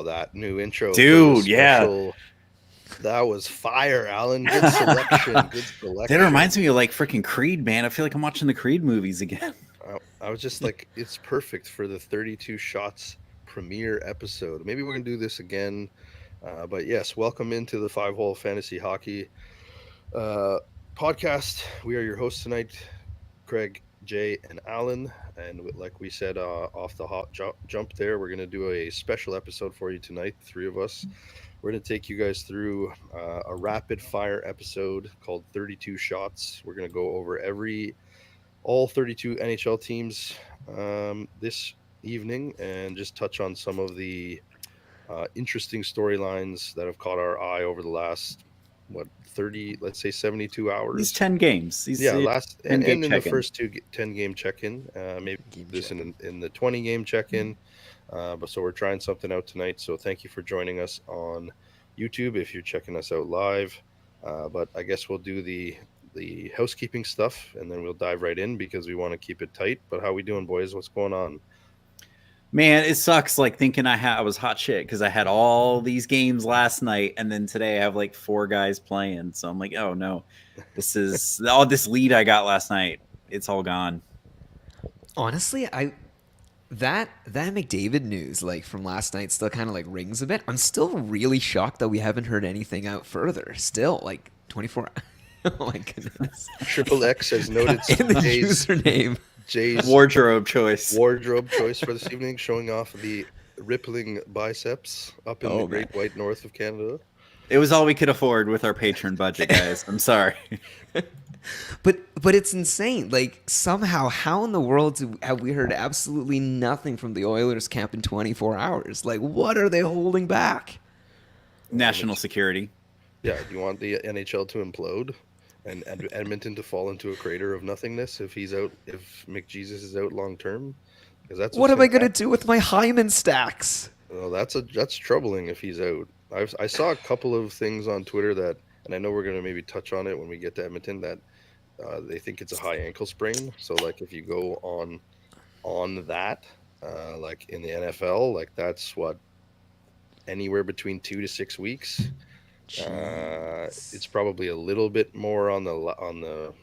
Wow, that new intro for the Dude, yeah. special. That was fire, Alan. Good selection. Good That reminds selection. me of like freaking Creed, man. I feel like I'm watching the Creed movies again. I was just like, it's perfect for the 32 Shots premiere episode. Maybe we're going to do this again. But yes, welcome into the Five Hole Fantasy Hockey uh, podcast. We are your hosts tonight, Craig, Jay, and Alan. And like we said off the hot jump there, we're going to do a special episode for you tonight, the three of us. We're going to take you guys through a rapid fire episode called 32 Shots. We're going to go over all 32 NHL teams this evening and just touch on some of the interesting storylines that have caught our eye over the last, 30, let's say 72 These hours. 10 games. These Yeah, last 10 game and in the check in. first 10 game check-in, maybe Game this check. in the 20 game check-in. But so we're trying something out tonight. So thank you for joining us on YouTube if you're checking us out live. But I guess we'll do the housekeeping stuff and then we'll dive right in because we want to keep it tight. But how we doing, boys? What's going on? Man, it sucks like thinking I was hot shit because I had all these games last night and then today I have like 4 guys playing. So I'm like, oh no, this is all this lead I got last night. It's all gone. Honestly, that McDavid news like from last night still kind of like rings a bit. I'm still really shocked that we haven't heard anything out further. Still, like 24. Oh my goodness! Triple X has noted In the Jay's username. Wardrobe choice. wardrobe choice for this evening, showing off the rippling biceps up in the Oh, Great man. White North of Canada. It was all we could afford with our patron budget, guys. I'm sorry. But it's insane. Like somehow, how in the world have we heard absolutely nothing from the Oilers camp in 24 hours? Like, what are they holding back? National security. Yeah, do you want the NHL to implode and Edmonton to fall into a crater of nothingness if he's out, if McJesus is out long term? Because that's What what's am I gonna gonna happen. do with my Hyman stacks? Well, that's troubling if he's out. I saw a couple of things on Twitter that, and I know we're gonna maybe touch on it when we get to Edmonton, that they think it's a high ankle sprain. So like if you go on that, like in the NFL, like that's what, anywhere between 2 to 6 weeks. It's Jeez. probably a little bit more on the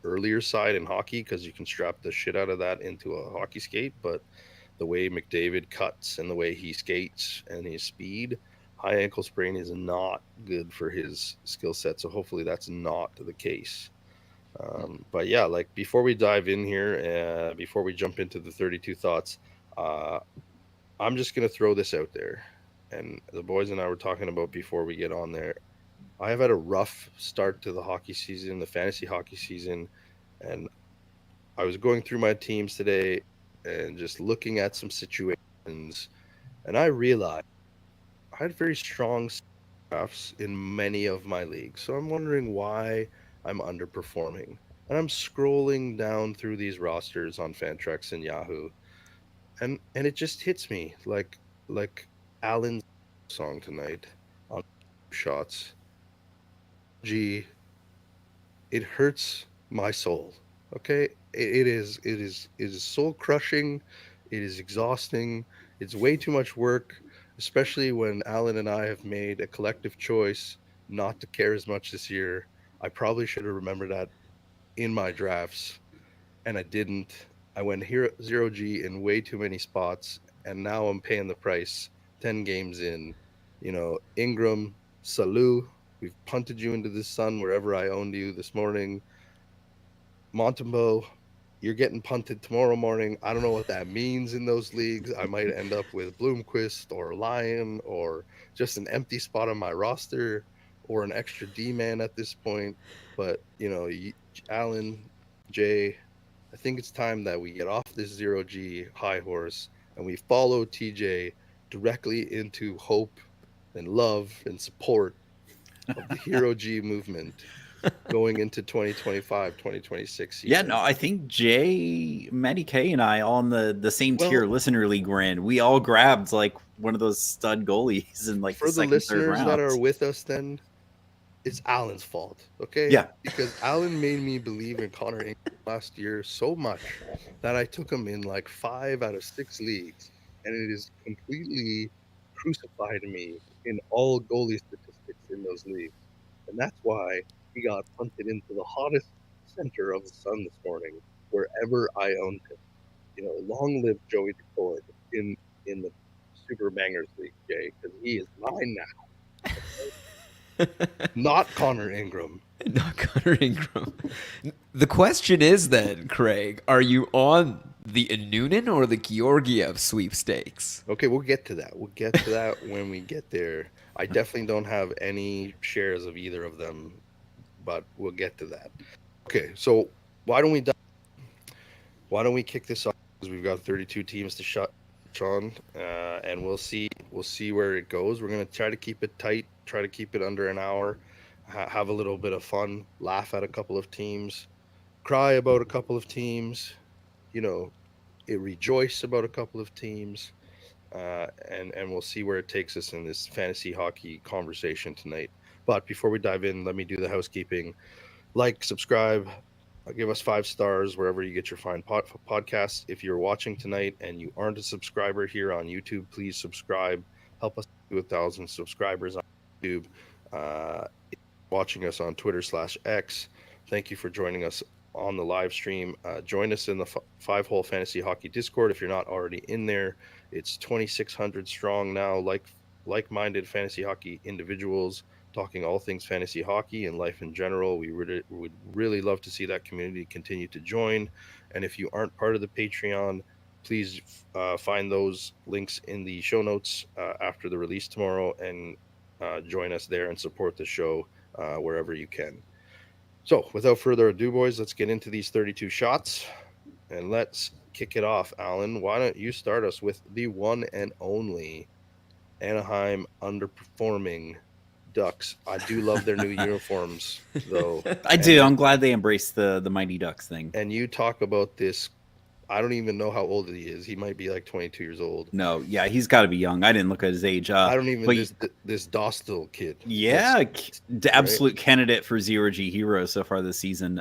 earlier side in hockey because you can strap the shit out of that into a hockey skate. But the way McDavid cuts and the way he skates and his speed, high ankle sprain is not good for his skill set. So hopefully that's not the case. But yeah, like before we dive in here, before we jump into the 32 thoughts, uh, I'm just gonna throw this out there, and the boys and I were talking about before we get on there. I have had a rough start to the hockey season, the fantasy hockey season, and I was going through my teams today and just looking at some situations, and I realized I had very strong drafts in many of my leagues. So I'm wondering why I'm underperforming. And I'm scrolling down through these rosters on Fantrax and Yahoo, and it just hits me like Alan's song tonight on shots. Gee, it hurts my soul. Okay, it is soul crushing. It is exhausting. It's way too much work, especially when Alan and I have made a collective choice not to care as much this year. I probably should have remembered that in my drafts, and I didn't. I went here 0G in way too many spots, and now I'm paying the price 10 games in. Ingram, Salou, we've punted you into the sun wherever I owned you this morning. Montembeau, you're getting punted tomorrow morning. I don't know what that means in those leagues. I might end up with Bloomquist or Lyon or just an empty spot on my roster or an extra D man at this point. But, Alan, Jay, I think it's time that we get off this 0G high horse and we follow TJ directly into hope and love and support of the Hero G movement going into 2025, 2026 Yeah, no, season. I think Jay, Matty K, and I all in the same tier Well, listener league we're in. We all grabbed like one of those stud goalies in like the for the second, third listeners that are rounds. with us, then it's Alan's fault, okay? Yeah. Because Alan made me believe in Connor Ingram last year so much that I took him in like 5 out of 6 leagues, and it is completely crucified me in all goalie statistics in those leagues. And that's why he got punted into the hottest center of the sun this morning, wherever I owned him. Long live Joey DeCord in the Super Bangers League, Jay, because he is mine now. Not Connor Ingram. Not Connor Ingram. The question is then, Craig, are you on the Noonan or the Georgiev sweepstakes? Okay, we'll get to that. We'll get to that when we get there. I definitely don't have any shares of either of them, but we'll get to that. Okay, so why don't we kick this off? Because we've got 32 teams to shut on, and we'll see where it goes. We're gonna try to keep it tight, try to keep it under an hour, have a little bit of fun, laugh at a couple of teams, cry about a couple of teams, rejoice about a couple of teams, and we'll see where it takes us in this fantasy hockey conversation tonight. But before we dive in, let me do the housekeeping. Like, subscribe, give us 5 stars wherever you get your fine podcasts. If you're watching tonight and you aren't a subscriber here on YouTube, please subscribe. Help us do 1,000 subscribers on YouTube. Watching us on Twitter/X. Thank you for joining us on the live stream. Join us in the 5-Hole Fantasy Hockey Discord if you're not already in there. It's 2,600 strong now, like-minded fantasy hockey individuals talking all things fantasy hockey and life in general. We would really love to see that community continue to join. And if you aren't part of the Patreon, please find those links in the show notes after the release tomorrow, and join us there and support the show wherever you can. So without further ado, boys, let's get into these 32 shots, and let's kick it off. Alan, why don't you start us with the one and only Anaheim underperforming Ducks. I do love their new uniforms, though. I do. I'm glad they embraced the Mighty Ducks thing. And you talk about this. I don't even know how old he is. He might be like 22 years old. No, yeah, he's got to be young. I didn't look at his age. I don't even. This Dostal kid. Yeah, the absolute candidate for 0G hero so far this season.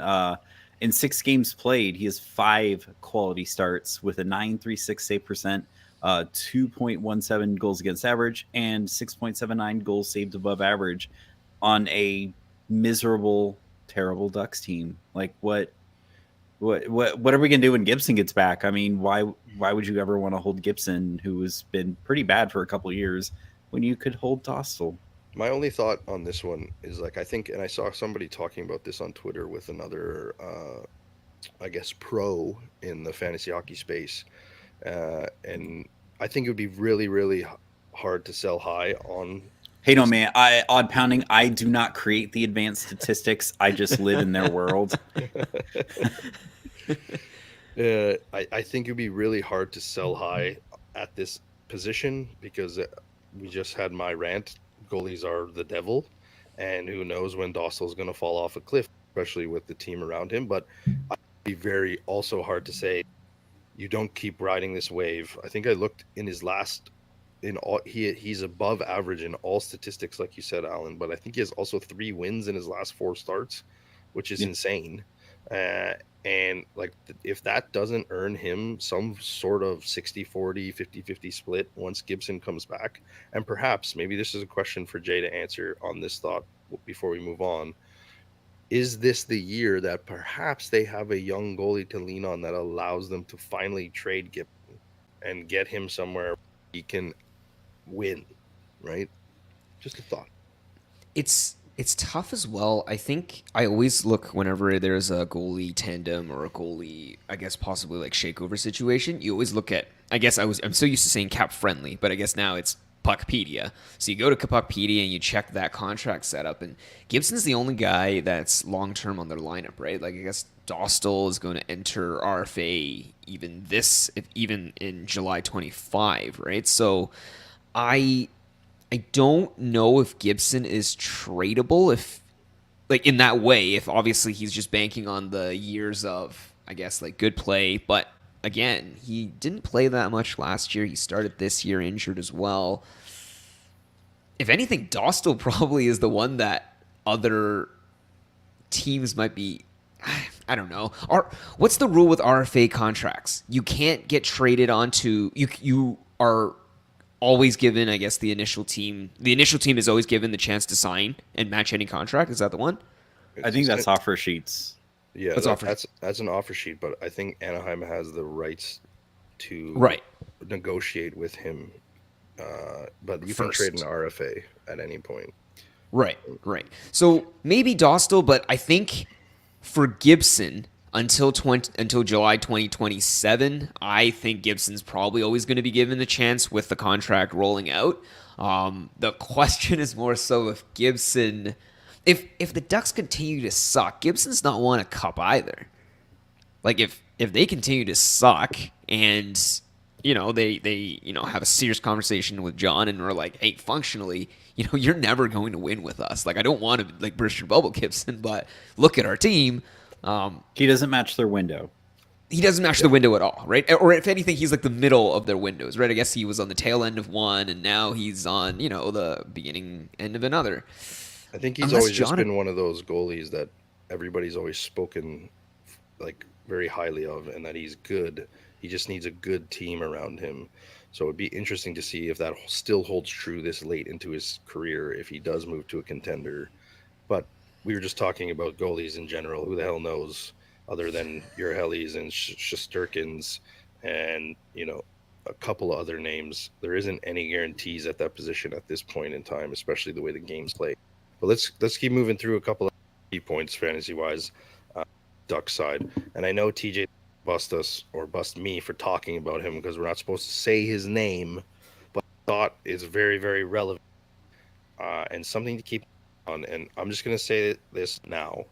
In 6 games played, he has 5 quality starts with a .936 save percent, 2.17 goals against average, and 6.79 goals saved above average on a miserable, terrible Ducks team. Like what are we gonna do when Gibson gets back? I mean, why would you ever want to hold Gibson, who has been pretty bad for a couple of years, when you could hold Dostal? My only thought on this one is, like, I think, and I saw somebody talking about this on Twitter with another, I guess, pro in the fantasy hockey space, and I think it would be really, really hard to sell high on. Hey, no, man, odd pounding. I do not create the advanced statistics. I just live in their world. I think it'd be really hard to sell high at this position, because we just had my rant. Goalies are the devil, and who knows when Dostal's going to fall off a cliff, especially with the team around him. But it'd be very also hard to say you don't keep riding this wave. I think I looked in his last, he's above average in all statistics, like you said, Alan. But I think he has also 3 wins in his last 4 starts, which is insane. And like, if that doesn't earn him some sort of 60-40, 50-50 split once Gibson comes back, and perhaps maybe this is a question for Jay to answer on this thought before we move on. Is this the year that perhaps they have a young goalie to lean on that allows them to finally trade Gibson and get him somewhere he can win, right? Just a thought. It's tough as well. I think I always look whenever there's a goalie tandem or a goalie, I guess possibly like shakeover situation. You always look at, I'm so used to saying cap friendly, but I guess now it's Puckpedia. So you go to Puckpedia and you check that contract setup, and Gibson's the only guy that's long term on their lineup, right? Like, I guess Dostal is going to enter RFA even in July 25, right? So I don't know if Gibson is tradable, if like in that way, if obviously he's just banking on the years of, I guess, like good play. But again, he didn't play that much last year. He started this year injured as well. If anything, Dostal probably is the one that other teams might be, I don't know. What's the rule with RFA contracts? You can't get traded onto, you are always given, I guess, the initial team. The initial team is always given the chance to sign and match any contract. Is that the one? I think that's offer sheets. Yeah, That's offer. that's an offer sheet, but I think Anaheim has the rights to Right. negotiate with him. But you can First. trade an RFA at any point. Right, right. So maybe Dostal, but I think for Gibson until July 2027, I think Gibson's probably always going to be given the chance with the contract rolling out. The question is more so if Gibson, if the Ducks continue to suck, Gibson's not won a cup either. Like if they continue to suck and they have a serious conversation with John and are like, hey, functionally, you're never going to win with us. Like, I don't want to like burst your bubble, Gibson, but look at our team. He doesn't match their window. He doesn't match the window at all, right? Or if anything, he's like the middle of their windows, right? I guess he was on the tail end of one, and now he's on the beginning end of another. I think he's Unless always just John- been one of those goalies that everybody's always spoken like very highly of, and that he's good. He just needs a good team around him. So it'd be interesting to see if that still holds true this late into his career, if he does move to a contender. But we were just talking about goalies in general. Who the hell knows, other than your Hellies and Shesterkins and a couple of other names. There isn't any guarantees at that position at this point in time, especially the way the game's played. But let's keep moving through a couple of key points fantasy wise, Duck side. And I know TJ bust us or bust me for talking about him because we're not supposed to say his name, but I thought it's very, very relevant and something to keep on. And I'm just going to say this now.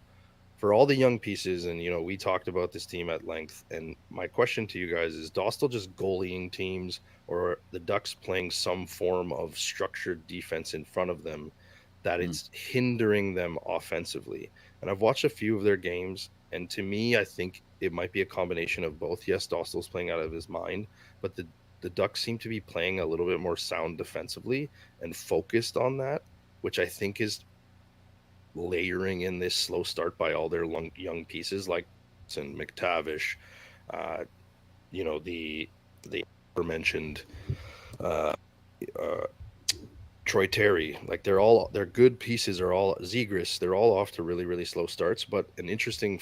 For all the young pieces, and we talked about this team at length, and my question to you guys is Dostal just goalieing teams, or are the Ducks playing some form of structured defense in front of them that it's hindering them offensively? And I've watched a few of their games, and to me, I think it might be a combination of both. Yes, Dostal's playing out of his mind, but the Ducks seem to be playing a little bit more sound defensively and focused on that, which I think is layering in this slow start by all their young pieces like McTavish, the aforementioned Troy Terry. Like they're good pieces. Are all Zegras. They're all off to really, really slow starts. But an interesting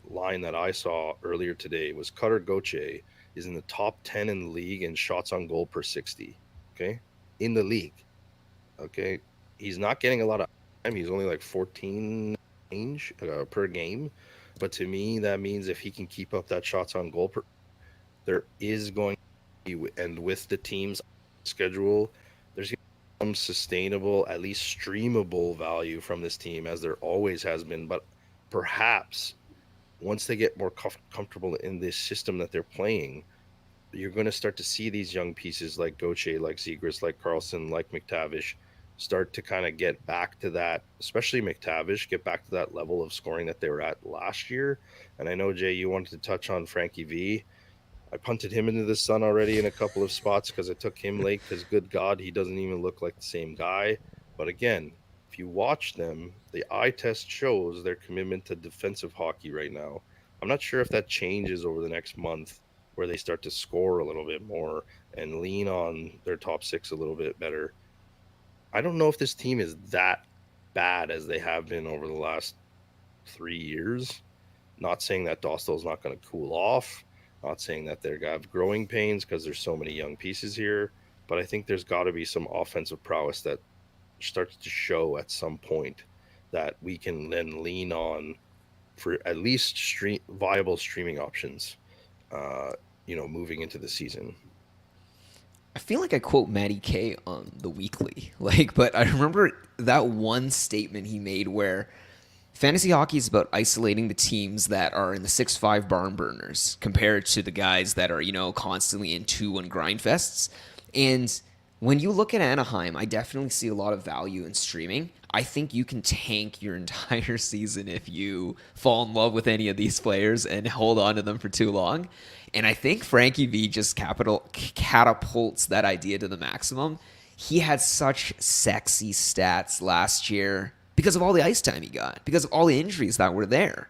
line that I saw earlier today was Cutter Gauthier is in the top 10 in the league in shots on goal per 60. Okay, in the league. Okay, he's not getting a lot of time. He's only like 14 range per game. But to me, that means if he can keep up that shots on goal there is going to be, and with the team's schedule, there's going to be some sustainable, at least streamable value from this team, as there always has been. But perhaps once they get more comfortable in this system that they're playing, you're going to start to see these young pieces like Gauthier, like Zegras, like Carlson, like McTavish start to kind of get back to that, especially McTavish, get back to that level of scoring that they were at last year. And I know, Jay, you wanted to touch on Frankie V. I punted him into the sun already in a couple of spots because I took him late because, good God, he doesn't even look like the same guy. But again, if you watch them, the eye test shows their commitment to defensive hockey right now. I'm not sure if that changes over the next month where they start to score a little bit more and lean on their top six a little bit better. I don't know if this team is that bad as they have been over the last 3 years. Not saying that Dostal's not going to cool off. Not saying that they're going to have growing pains because there's so many young pieces here. But I think there's got to be some offensive prowess that starts to show at some point that we can then lean on for at least viable streaming options, moving into the season. I feel like I quote Matty K on the weekly, but I remember that one statement he made where fantasy hockey is about isolating the teams that are in the 6-5 barn burners compared to the guys that are, constantly in 2-1 grind fests. And when you look at Anaheim, I definitely see a lot of value in streaming. I think you can tank your entire season if you fall in love with any of these players and hold on to them for too long. And I think Frankie V just catapults that idea to the maximum. He had such sexy stats last year because of all the ice time he got, because of all the injuries that were there.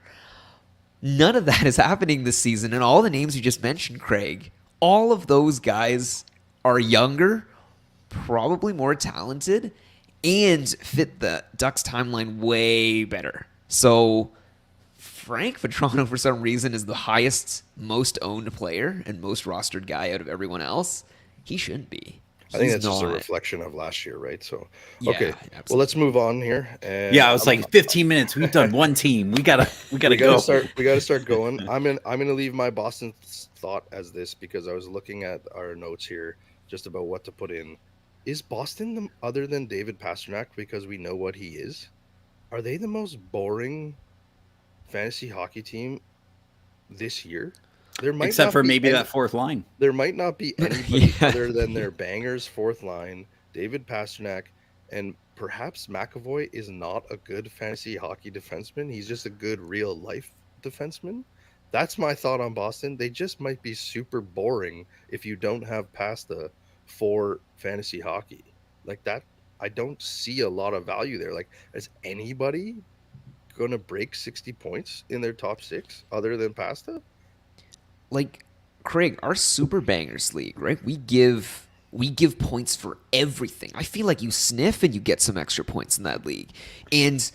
None of that is happening this season. And all the names you just mentioned, Craig, all of those guys are younger, probably more talented, and fit the Ducks timeline way better. So Frank Vetrano, for some reason, is the highest, most owned player and most rostered guy out of everyone else. He shouldn't be. I think He's that's just a not. reflection of last year, right? So, okay, Yeah, well, let's absolutely. move on here, Yeah, and I was like 15 minutes. We've done one team. We gotta we got to go. start. We got to start going. I'm gonna leave my Boston thought as this because I was looking at our notes here just about what to put in. Is Boston other than David Pasternak because we know what he is? Are they the most boring fantasy hockey team this year? There might Except not for be maybe that any. fourth line. There might not be anybody Yeah. other than their bangers fourth line, David Pasternak, and perhaps McAvoy is not a good fantasy hockey defenseman. He's just a good real life defenseman. That's my thought on Boston. They just might be super boring if you don't have pasta for fantasy hockey. Like that, I don't see a lot of value there. Like, is anybody gonna break 60 points in their top six other than pasta? Like Craig, our super bangers league, right? We give points for everything. I feel like you sniff and you get some extra points in that league. And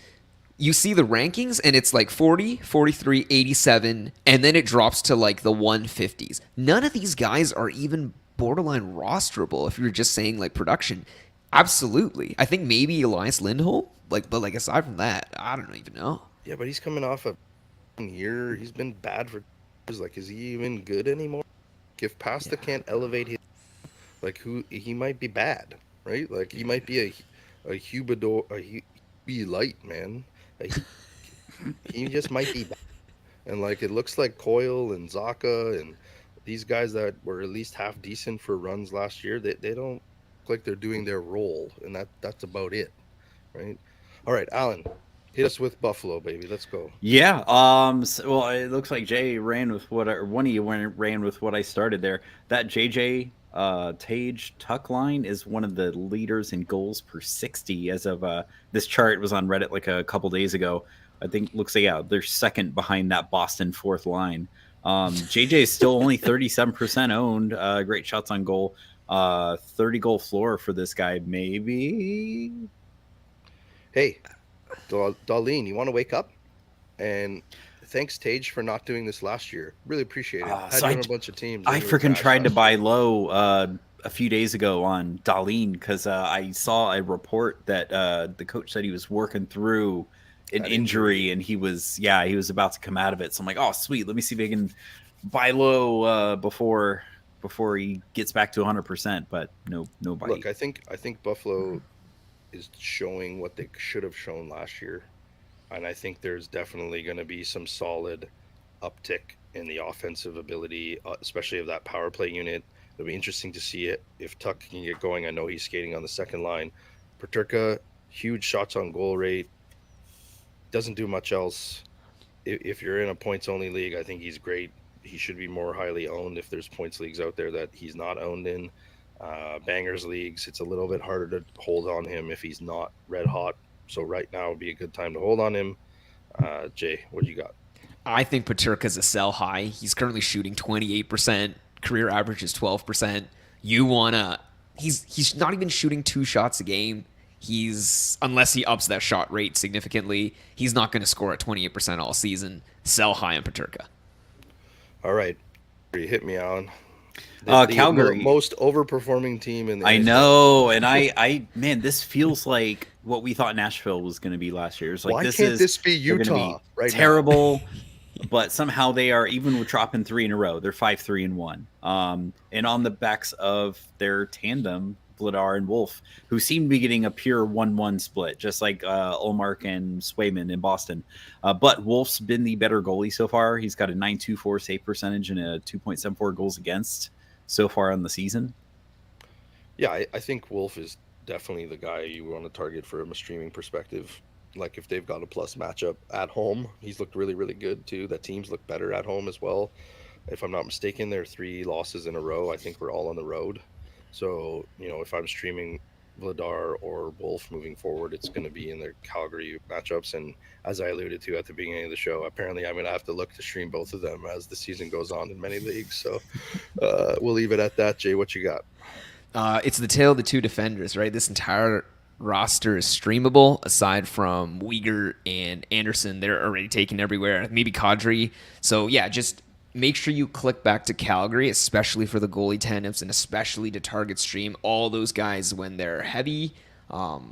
you see the rankings and it's like 40, 43, 87, and then it drops to like the 150s. None of these guys are even borderline rosterable if you're just saying like production. Absolutely. I think maybe Elias Lindholm, like but like aside from that, I don't even know. Yeah, but he's coming off a year. He's been bad for years. Like, is he even good anymore? If Yeah. Pasta can't elevate his, like, who he might be bad, right? Like, he might be a Hubador, Hubie light man. Like, he just might be bad. And like, it looks like Coyle and Zaka and these guys that were at least half decent for runs last year. They don't look like they're doing their role, and that's about it, right? All right, Alan, hit us with Buffalo, baby. Let's go. Yeah. Well, it looks like Jay ran with or one of you ran with what I started there. That JJ Tage Tuck line is one of the leaders in goals per 60 as of this chart was on Reddit like a couple days ago. I think looks like yeah, they're second behind that Boston fourth line. JJ is still only 37% owned. Great shots on goal. 30 goal floor for this guy, maybe. Hey, Darlene, you want to wake up? And thanks, Tage, for not doing this last year. Really appreciate it. Had So you I on a bunch of teams I and you were freaking trash tried to last buy year. low a few days ago on Darlene because I saw a report that the coach said he was working through an That injury. injury and he was about to come out of it. So I'm like, oh sweet, let me see if I can buy low before he gets back to 100%. But no Look, bite. I think Buffalo is showing what they should have shown last year, and I think there's definitely going to be some solid uptick in the offensive ability, especially of that power play unit. It'll be interesting to see it if Tuck can get going. I know he's skating on the second line. Paterka, huge shots on goal rate, doesn't do much else. If you're in a points only league, I think he's great. He should be more highly owned if there's points leagues out there that he's not owned in. Bangers leagues, it's a little bit harder to hold on him if he's not red hot. So right now would be a good time to hold on him. Jay, what do you got? I think Paterka's a sell high. He's currently shooting 28%. Career average is 12%. You wanna he's not even shooting 2 shots a game. He's unless he ups that shot rate significantly, he's not going to score at 28% all season. Sell high on Paterka. All right, hit me, Alan. The Calgary. most overperforming team in the I NHL. know, and man, this feels like what we thought Nashville was going to be last year. It's like Why can't this be they're going to be Utah right now? terrible, but somehow they are even with dropping three in a row. They're 5-3-1, and on the backs of their tandem, Vladar and Wolf, who seem to be getting a pure 1-1 split, just like Olmark and Swayman in Boston. But Wolf's been the better goalie so far. He's got a 9.24 save percentage and a 2.74 goals against so far on the season. Yeah, I think Wolf is definitely the guy you want to target from a streaming perspective. Like if they've got a plus matchup at home, he's looked really, really good too. That teams look better at home as well. If I'm not mistaken, there are 3 losses in a row. I think we're all on the road. So, if I'm streaming Vladar or Wolf moving forward, it's going to be in their Calgary matchups. And as I alluded to at the beginning of the show, apparently I'm going to have to look to stream both of them as the season goes on in many leagues. So we'll leave it at that. Jay, what you got? It's the tale of the two defenders, right? This entire roster is streamable. Aside from Uyghur and Anderson, they're already taken everywhere. Maybe Kadri. So yeah, just make sure you click back to Calgary, especially for the goalie tandems and especially to target stream all those guys when they're heavy,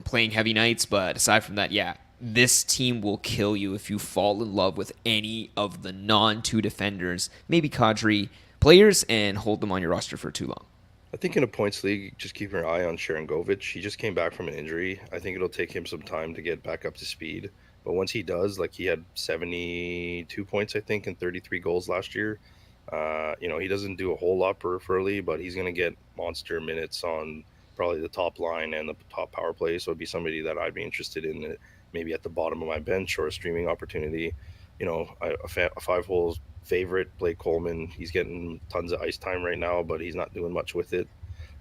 playing heavy nights. But aside from that, yeah, this team will kill you if you fall in love with any of the non-two defenders, maybe Kadri players, and hold them on your roster for too long. I think in a points league, just keep your eye on Sharon Govich. He just came back from an injury. I think it'll take him some time to get back up to speed. But once he does, like he had 72 points, I think, and 33 goals last year. He doesn't do a whole lot peripherally, but he's going to get monster minutes on probably the top line and the top power play. So it'd be somebody that I'd be interested in, maybe at the bottom of my bench or a streaming opportunity. A five-hole favorite, Blake Coleman. He's getting tons of ice time right now, but he's not doing much with it.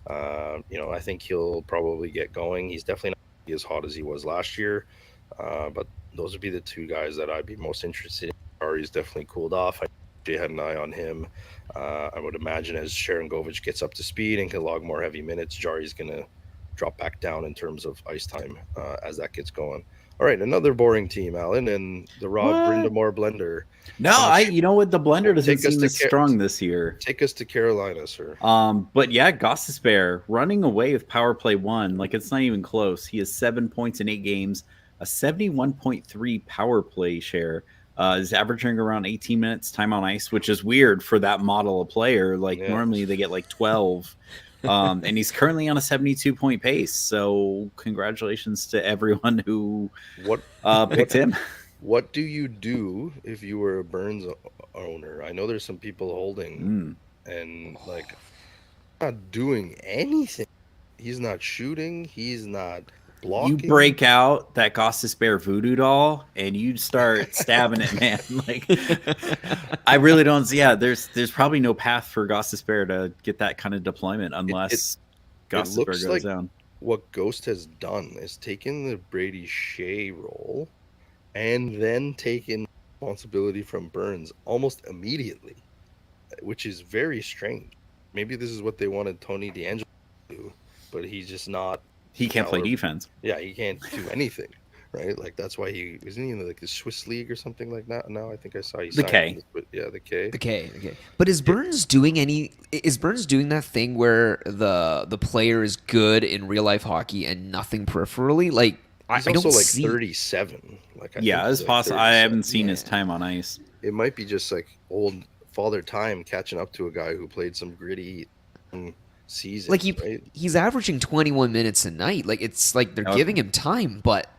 I think he'll probably get going. He's definitely not as hot as he was last year, but those would be the two guys that I'd be most interested in. Jari's definitely cooled off. Jay had an eye on him. I would imagine as Sharon Govich gets up to speed and can log more heavy minutes, Jari's going to drop back down in terms of ice time as that gets going. All right, another boring team, Alan, and the Rob Brindamore blender. No, you know what? The blender doesn't seem as strong this year. Take us to Carolina, sir. But yeah, Gostisbehere running away with power play 1. Like, it's not even close. He has 7 points in 8 games, a 71.3 power play share. Is averaging around 18 minutes time on ice, which is weird for that model of player. Like, normally they get like 12. And he's currently on a 72-point pace. So congratulations to everyone who picked him. What do you do if you were a Burns owner? I know there's some people holding and like not doing anything. He's not shooting. He's not blocking. You break out that Gostisbehere voodoo doll and you start stabbing it, man. Like, I really don't see. Yeah, there's probably no path for Gostisbehere to get that kind of deployment unless Gostisbehere goes like down. What Ghost has done is taken the Brady Shea role and then taken responsibility from Burns almost immediately, which is very strange. Maybe this is what they wanted Tony DeAngelo to do, but he's just not. He can't play defense. Yeah, he can't do anything, right? Like, that's why he isn't in like the Swiss League or something like that. Now I think I saw he signed the K. The K. But is Burns doing that thing where the player is good in real life hockey and nothing peripherally? Like, he's also like 37. Like, it's possible. I haven't seen his time on ice. It might be just like old father time catching up to a guy who played some gritty season. Like, he's averaging 21 minutes a night. Like, it's like they're giving him time, but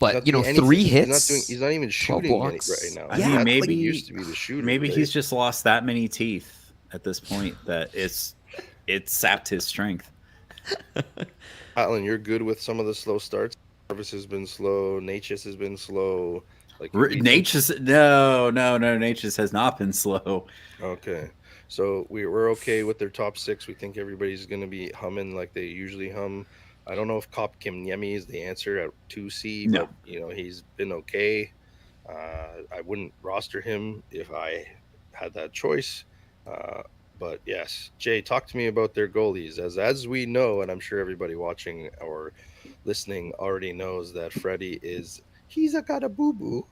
3 hits. He's not even shooting right now. I mean, maybe he used to be the shooter. Maybe he's just lost that many teeth at this point that it's sapped his strength. Alan, you're good with some of the slow starts. Jarvis has been slow. Natchez has been slow. Like, Natchez, no. Natchez has not been slow. Okay, so we're okay with their top 6. We think everybody's going to be humming like they usually hum. I don't know if Kop Kim Niemi is the answer at 2C, but he's been okay. I wouldn't roster him if I had that choice. But yes, Jay, talk to me about their goalies. As we know, and I'm sure everybody watching or listening already knows that Freddie he's got a boo-boo.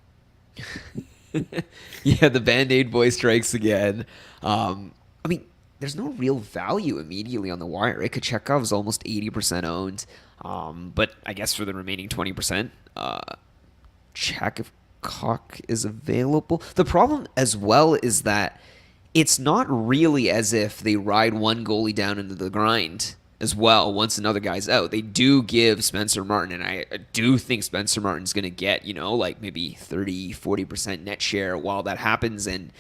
Yeah, the Band-Aid boy strikes again. I mean, there's no real value immediately on the wire. Right? Kochetkov almost 80% owned. But I guess for the remaining 20%, check if Cock is available. The problem as well is that it's not really as if they ride one goalie down into the grind as well once another guy's out. They do give Spencer Martin, and I do think Spencer Martin's going to get, like maybe 30-40% net share while that happens. And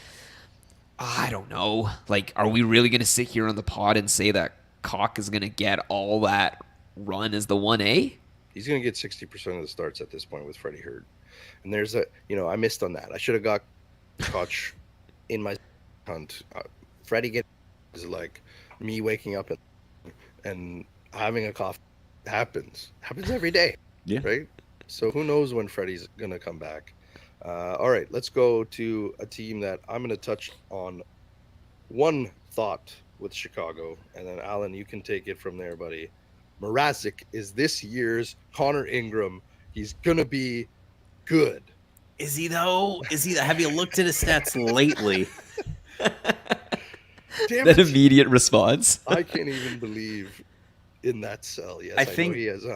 I don't know. Like, are we really going to sit here on the pod and say that Cock is going to get all that run as the 1A? He's going to get 60% of the starts at this point with Freddie hurt. And there's I missed on that. I should have got Koch in my hunt. Freddie is like me waking up and having a cough. Happens every day. Yeah. Right. So who knows when Freddie's going to come back? All right, let's go to a team that I'm going to touch on one thought with Chicago, and then Alan, you can take it from there, buddy. Mrazek is this year's Connor Ingram. He's gonna be good. Is he though? Is he? Have you looked at his stats lately? Damn That it! immediate response. I can't even believe in that cell. I Yes, I know think. he has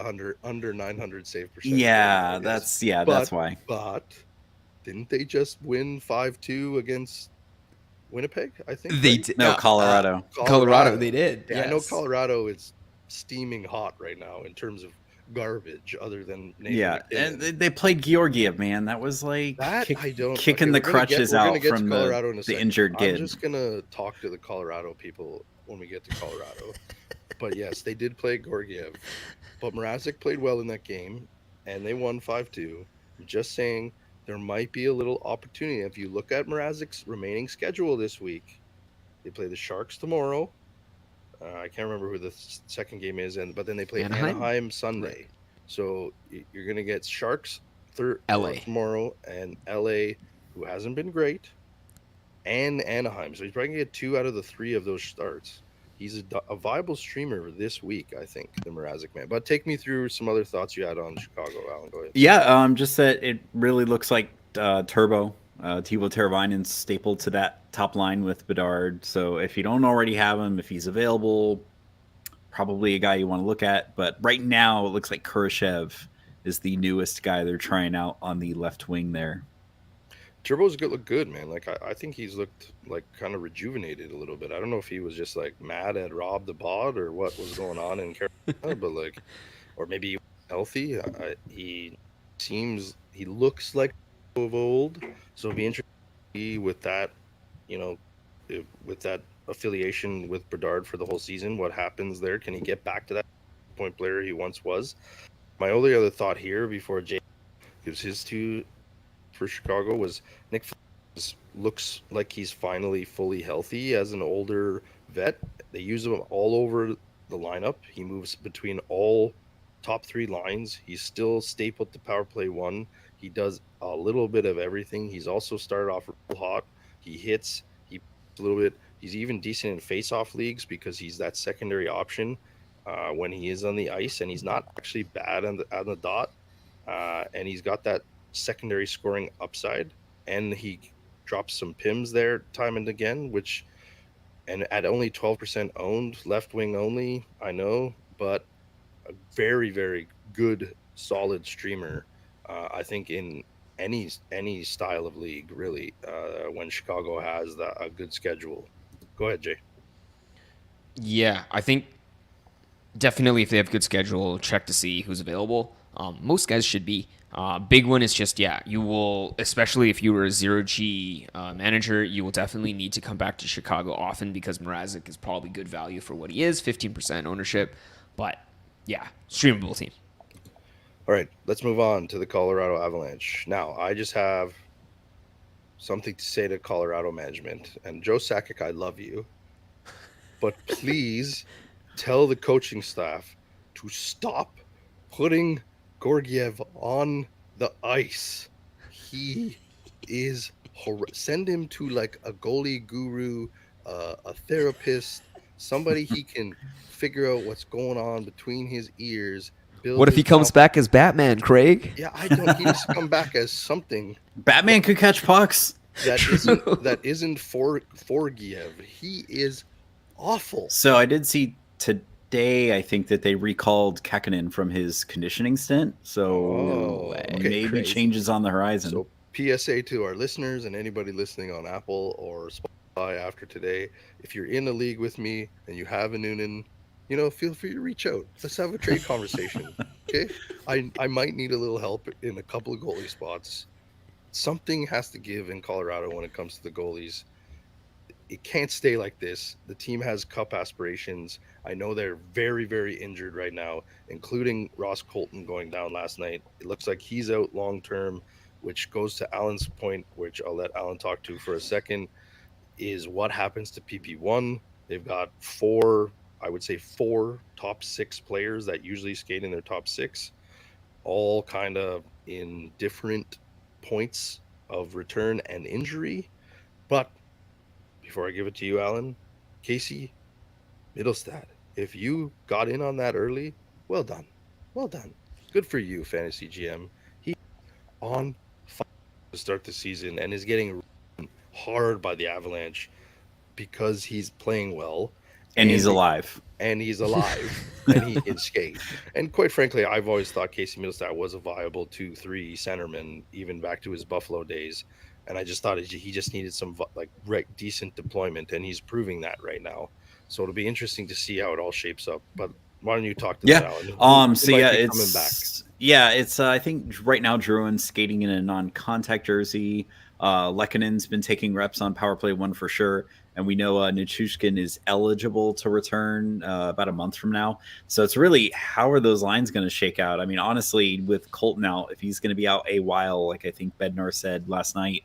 under 900 save percentage. Yeah, Whatever it is. that's But why. but didn't they just win 5-2 against Winnipeg? I think They right. did, No, Colorado. Colorado, they did. Yeah, I know Yes. Colorado is steaming hot right now in terms of garbage, other than Nathan Yeah, and McKinnon. they played Georgiev, man. That was like That I don't. Okay, kicking the crutches we're gonna out get to from Colorado in a the second. injured I'm kid. just gonna talk to the Colorado people when we get to Colorado. But yes, they did play Gorgiev, but Mrazek played well in that game, and they won 5-2. I'm just saying there might be a little opportunity if you look at Mrazek's remaining schedule this week. They play the Sharks tomorrow. I can't remember who the second game is, and but then they play Anaheim? Anaheim Right. Sunday. So you're gonna get Sharks third LA. tomorrow, and LA, who hasn't been great, and Anaheim. So he's probably gonna get 2 out of the 3 of those starts. He's a viable streamer this week, I think, the Mrazek man. But take me through some other thoughts you had on Chicago, Alan. Go ahead. Yeah, just that it really looks like Turbo, Teuvo Teravainen's stapled to that top line with Bedard. So if you don't already have him, if he's available, probably a guy you want to look at. But right now, it looks like Kurashev is the newest guy they're trying out on the left wing there. Turbo's good, look good, man. Like I think he's looked like kind of rejuvenated a little bit. I don't know if he was just like mad at Rob the Bod or what was going on in Carolina, but like, or maybe he was healthy. He looks like of old, so it'd be interesting to see with that, you know, with that affiliation with Bedard for the whole season. What happens there? Can he get back to that point player he once was? My only other thought here before Jay gives his two for Chicago was Nick looks like he's finally fully healthy as an older vet. They use him all over the lineup. He moves between all top 3 lines. He's still stapled to power play 1. He does a little bit of everything. He's also started off real hot. He hits, he a little bit. He's even decent in face-off leagues because he's that secondary option when he is on the ice, and he's not actually bad on the dot. And he's got that secondary scoring upside, and he drops some pims there time and again, which, and at only 12% owned, left wing only, I know, but a very, very good, solid streamer. I think in any style of league, really, when Chicago has a good schedule. Go ahead, Jay. Yeah, I think definitely if they have good schedule, check to see who's available. Most guys should be. Big one is just, yeah, you will, especially if you were a 0G manager, you will definitely need to come back to Chicago often because Mrazek is probably good value for what he is, 15% ownership. But yeah, streamable team. All right, let's move on to the Colorado Avalanche. Now, I just have something to say to Colorado management. And Joe Sakic, I love you, but please tell the coaching staff to stop putting Gorgiev on the ice. He is send him to like a goalie guru, a therapist, somebody he can figure out what's going on between his ears. Build What if his he comes back as Batman, Craig? Yeah, I don't. He needs to come back as something Batman could catch pucks. that isn't for Giev. He is awful. So I did see today, I think that they recalled Kakkonen from his conditioning stint. So Okay, maybe crazy. changes on the horizon. So PSA to our listeners and anybody listening on Apple or Spotify after today, if you're in a league with me and you have a Noonan, feel free to reach out. Let's have a trade conversation. Okay. I might need a little help in a couple of goalie spots. Something has to give in Colorado when it comes to the goalies. It can't stay like this. The team has cup aspirations. I know they're very, very injured right now, including Ross Colton going down last night. It looks like he's out long term, which goes to Alan's point, which I'll let Alan talk to for a second, is what happens to PP1. They've got I would say four top 6 players that usually skate in their top 6, all kind of in different points of return and injury. But before I give it to you, Alan, Casey, Middlestat, if you got in on that early, well done. Well done. Good for you, fantasy GM. He on fire to start the season and is getting hard by the Avalanche because he's playing well And he's and alive. and he's alive and he can skate. And quite frankly, I've always thought Casey Middlestat was a viable 2-3 centerman, even back to his Buffalo days. And I just thought he just needed some like decent deployment, and he's proving that right now. So it'll be interesting to see how it all shapes up. But why don't you talk to that, Yeah. Alan? Who So might yeah, be coming back? it's I think right now Druin's skating in a non-contact jersey. Lekkonen's been taking reps on power play one for sure, and we know Nichushkin is eligible to return about a month from now. So it's really how are those lines going to shake out? I mean, honestly, with Colton out, if he's going to be out a while, like I think Bednar said last night,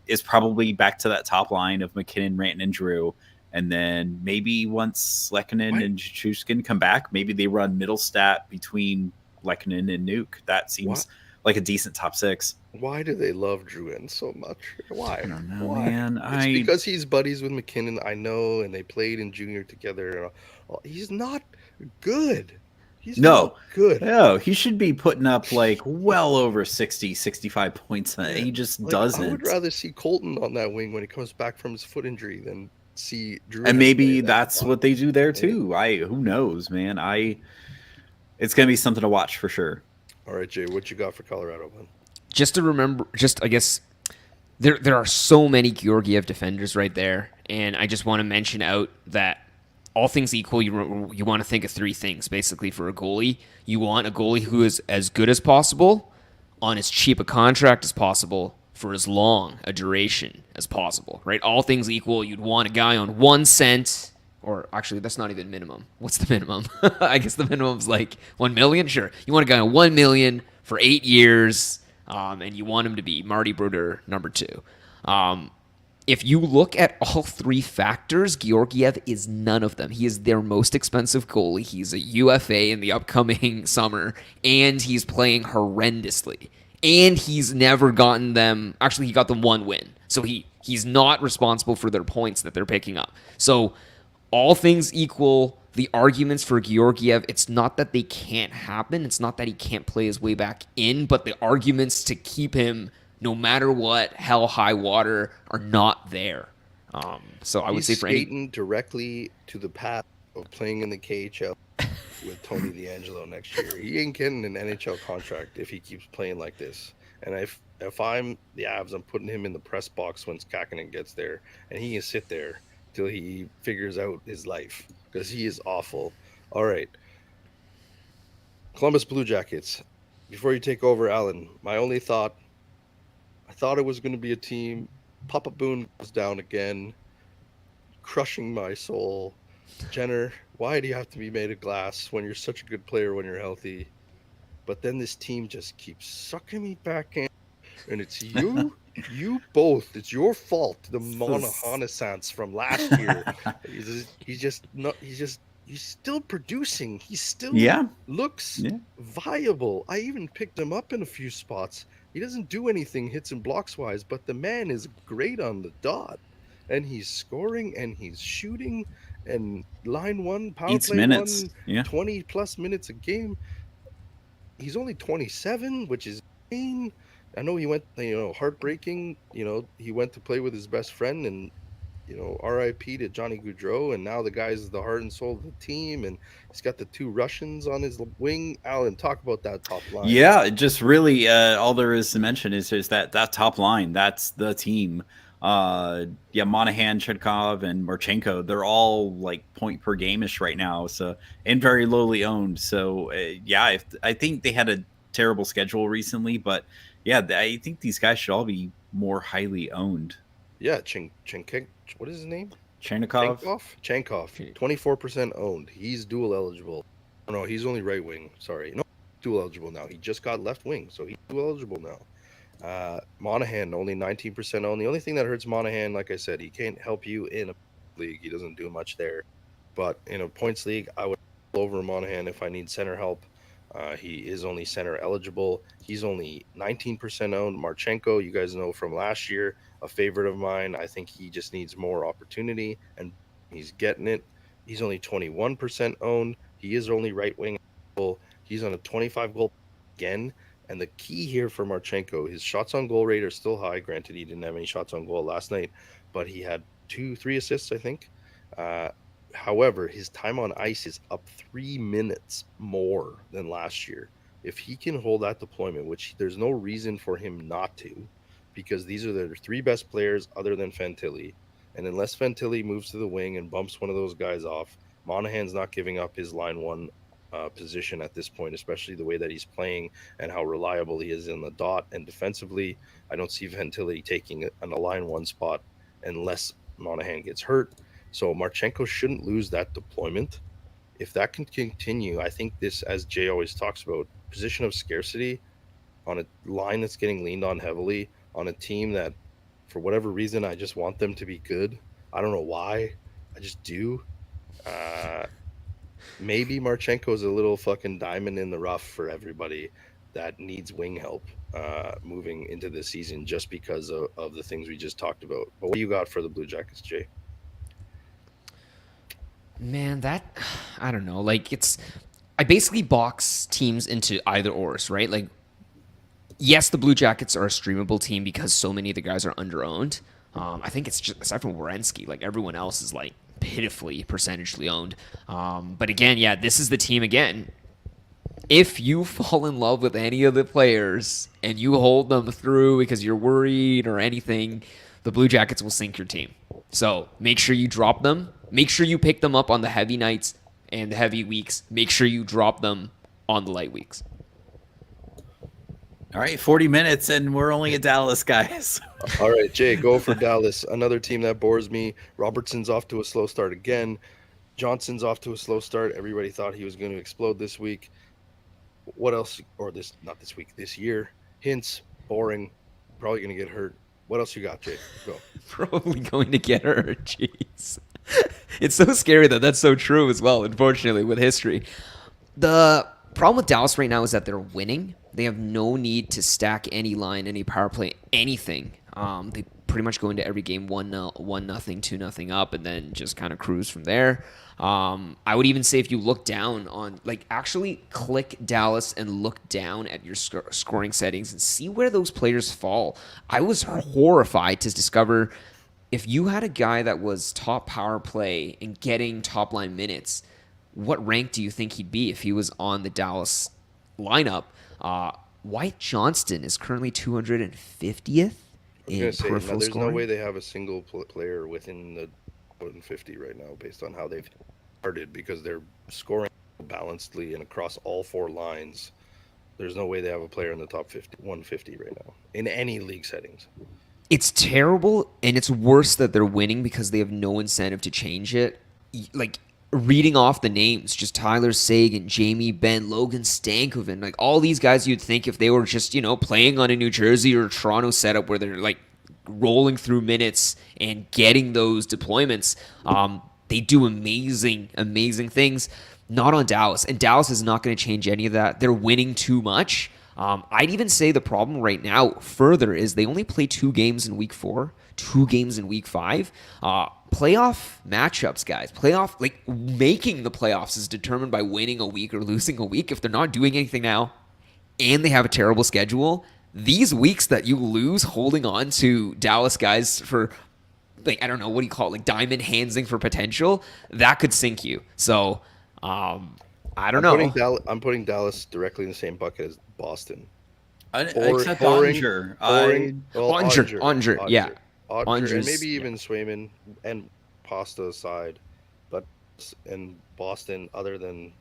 is probably back to that top line of McKinnon, Rantanen, and Drew. And then maybe once Lekkonen and Chushkin come back, maybe they run middle stat between Lekkonen and Nuke. That seems like a decent top six. Why do they love Druin so much? Why? I don't know, Why? man. It's because he's buddies with McKinnon, I know, and they played in junior together. He's not good. He's not good. No, he should be putting up like well over 60, 65 points. Yeah. He just doesn't. I would rather see Colton on that wing when he comes back from his foot injury than see Drew. And maybe that's what they do there too. Who knows, man? It's gonna be something to watch for sure. All right, Jay, what you got for Colorado, man? Just to remember, I guess there are so many Georgiev defenders right there, and I just want to mention out that all things equal, you want to think of three things basically for a goalie. You want a goalie who is as good as possible, on as cheap a contract as possible, for as long a duration as possible, right? All things equal, you'd want a guy on 1 cent, or actually, that's not even minimum. What's the minimum? I guess the minimum's like 1 million. Sure, you want a guy on 1 million for 8 years, and you want him to be Marty Brodeur number 2. If you look at all three factors, Georgiev is none of them. He is their most expensive goalie. He's a UFA in the upcoming summer, and he's playing horrendously. And he's never gotten them. Actually, he got them 1 win. So he's not responsible for their points that they're picking up. So all things equal, the arguments for Georgiev, it's not that they can't happen. It's not that he can't play his way back in, but the arguments to keep him no matter what, hell, high water, are not there. So I would say for skating directly to the path of playing in the KHL with Tony DeAngelo next year. He ain't getting an NHL contract if he keeps playing like this. And if I'm the Avs, I'm putting him in the press box when Kakkonen gets there, and he can sit there till he figures out his life because he is awful. All right, Columbus Blue Jackets. Before you take over, Alan, my only thought. I thought it was going to be a team. Papa Boone goes down again, crushing my soul. Jenner, why do you have to be made of glass when you're such a good player when you're healthy? But then this team just keeps sucking me back in, and it's you, you both. It's your fault. The Monahanessance from last year. He's still producing. He still looks viable. I even picked him up in a few spots. He doesn't do anything hits and blocks wise, but the man is great on the dot, and he's scoring and he's shooting, and line one, power play minutes. 20 plus minutes a game. He's only 27, which is insane. I know he went, heartbreaking. He went to play with his best friend, and R.I.P. to Johnny Gaudreau, and now the guy's the heart and soul of the team, and he's got the 2 Russians on his wing. Alan, talk about that top line. Yeah, just really all there is to mention is that top line. That's the team. Monahan, Chedkov, and Marchenko, they're all like point per game-ish right now, so and very lowly owned. So I think they had a terrible schedule recently, but I think these guys should all be more highly owned. Yeah, what is his name? Chankov, 24% owned. He's dual eligible. Oh, no, he's only right wing. Sorry, no, dual eligible now. He just got left wing, so he's dual eligible now. Monahan only 19% owned. The only thing that hurts Monahan, like I said, he can't help you in a league. He doesn't do much there. But in a points league, I would roll over Monahan if I need center help. He is only center eligible. He's only 19% owned. Marchenko, you guys know from last year, a favorite of mine. I think he just needs more opportunity, and he's getting it. He's only 21% owned. He is only right wing. He's on a 25 goal again. And the key here for Marchenko, his shots on goal rate are still high. Granted, he didn't have any shots on goal last night, but he had 3 assists, I think. Uh, However, his time on ice is up 3 minutes more than last year. If he can hold that deployment, which there's no reason for him not to, because these are the 3 best players other than Fantilli. And unless Fantilli moves to the wing and bumps one of those guys off, Monahan's not giving up his line one position at this point, especially the way that he's playing and how reliable he is in the dot. And defensively, I don't see Fantilli taking a line one spot unless Monahan gets hurt. So Marchenko shouldn't lose that deployment. If that can continue, I think this, as Jay always talks about, position of scarcity on a line that's getting leaned on heavily, on a team that, for whatever reason, I just want them to be good. I don't know why. I just do. Maybe Marchenko is a little fucking diamond in the rough for everybody that needs wing help moving into the season just because of the things we just talked about. But what do you got for the Blue Jackets, Jay? Man, I don't know. Like, I basically box teams into either ors, right? Like, yes, the Blue Jackets are a streamable team because so many of the guys are underowned. I think it's just, aside from Werenski, like everyone else is like pitifully percentagely owned. But again, yeah, this is the team again. If you fall in love with any of the players and you hold them through because you're worried or anything, the Blue Jackets will sink your team. So make sure you drop them. Make sure you pick them up on the heavy nights and the heavy weeks. Make sure you drop them on the light weeks. All right, 40 minutes, and we're only at Dallas, guys. All right, Jay, go for Dallas. Another team that bores me. Robertson's off to a slow start again. Johnson's off to a slow start. Everybody thought he was going to explode this week. What else? Or not this week, this year. Hintz, boring, probably going to get hurt. What else you got, Jay? Go. Probably going to get hurt. Jeez. It's so scary that that's so true as well, unfortunately, with history. The problem with Dallas right now is that they're winning. They have no need to stack any line, any power play, anything. They pretty much go into every game 1-0, 1-0, 2-0 up, and then just kind of cruise from there. I would even say if you look down on, like, actually click Dallas and look down at your scoring settings and see where those players fall. I was horrified to discover if you had a guy that was top power play and getting top line minutes, what rank do you think he'd be if he was on the Dallas lineup? White Johnston is currently 250th in peripheral there's scoring. no way they have a single player within the 150 right now based on how they've started because they're scoring balancedly and across all 4 lines. There's no way they have a player in the top 150 right now in any league settings. It's terrible, and it's worse that they're winning because they have no incentive to change it. Like, reading off the names, just Tyler Seguin, Jamie Benn, Logan Stankoven, like all these guys you'd think if they were just, playing on a New Jersey or Toronto setup where they're like rolling through minutes and getting those deployments, they do amazing, amazing things. Not on Dallas. And Dallas is not going to change any of that. They're winning too much. I'd even say the problem right now further is they only play 2 games in week 4, 2 games in week 5. Playoff matchups, guys. Making the playoffs is determined by winning a week or losing a week. If they're not doing anything now and they have a terrible schedule, these weeks that you lose holding on to Dallas guys for, like, I don't know, what do you call it? Like diamond handsing for potential, that could sink you. So, I don't know. I'm putting Dallas directly in the same bucket as Boston. Except Ottinger. Ottinger, yeah. Ottinger, and maybe even Swayman and Pasta aside, but in Boston, other than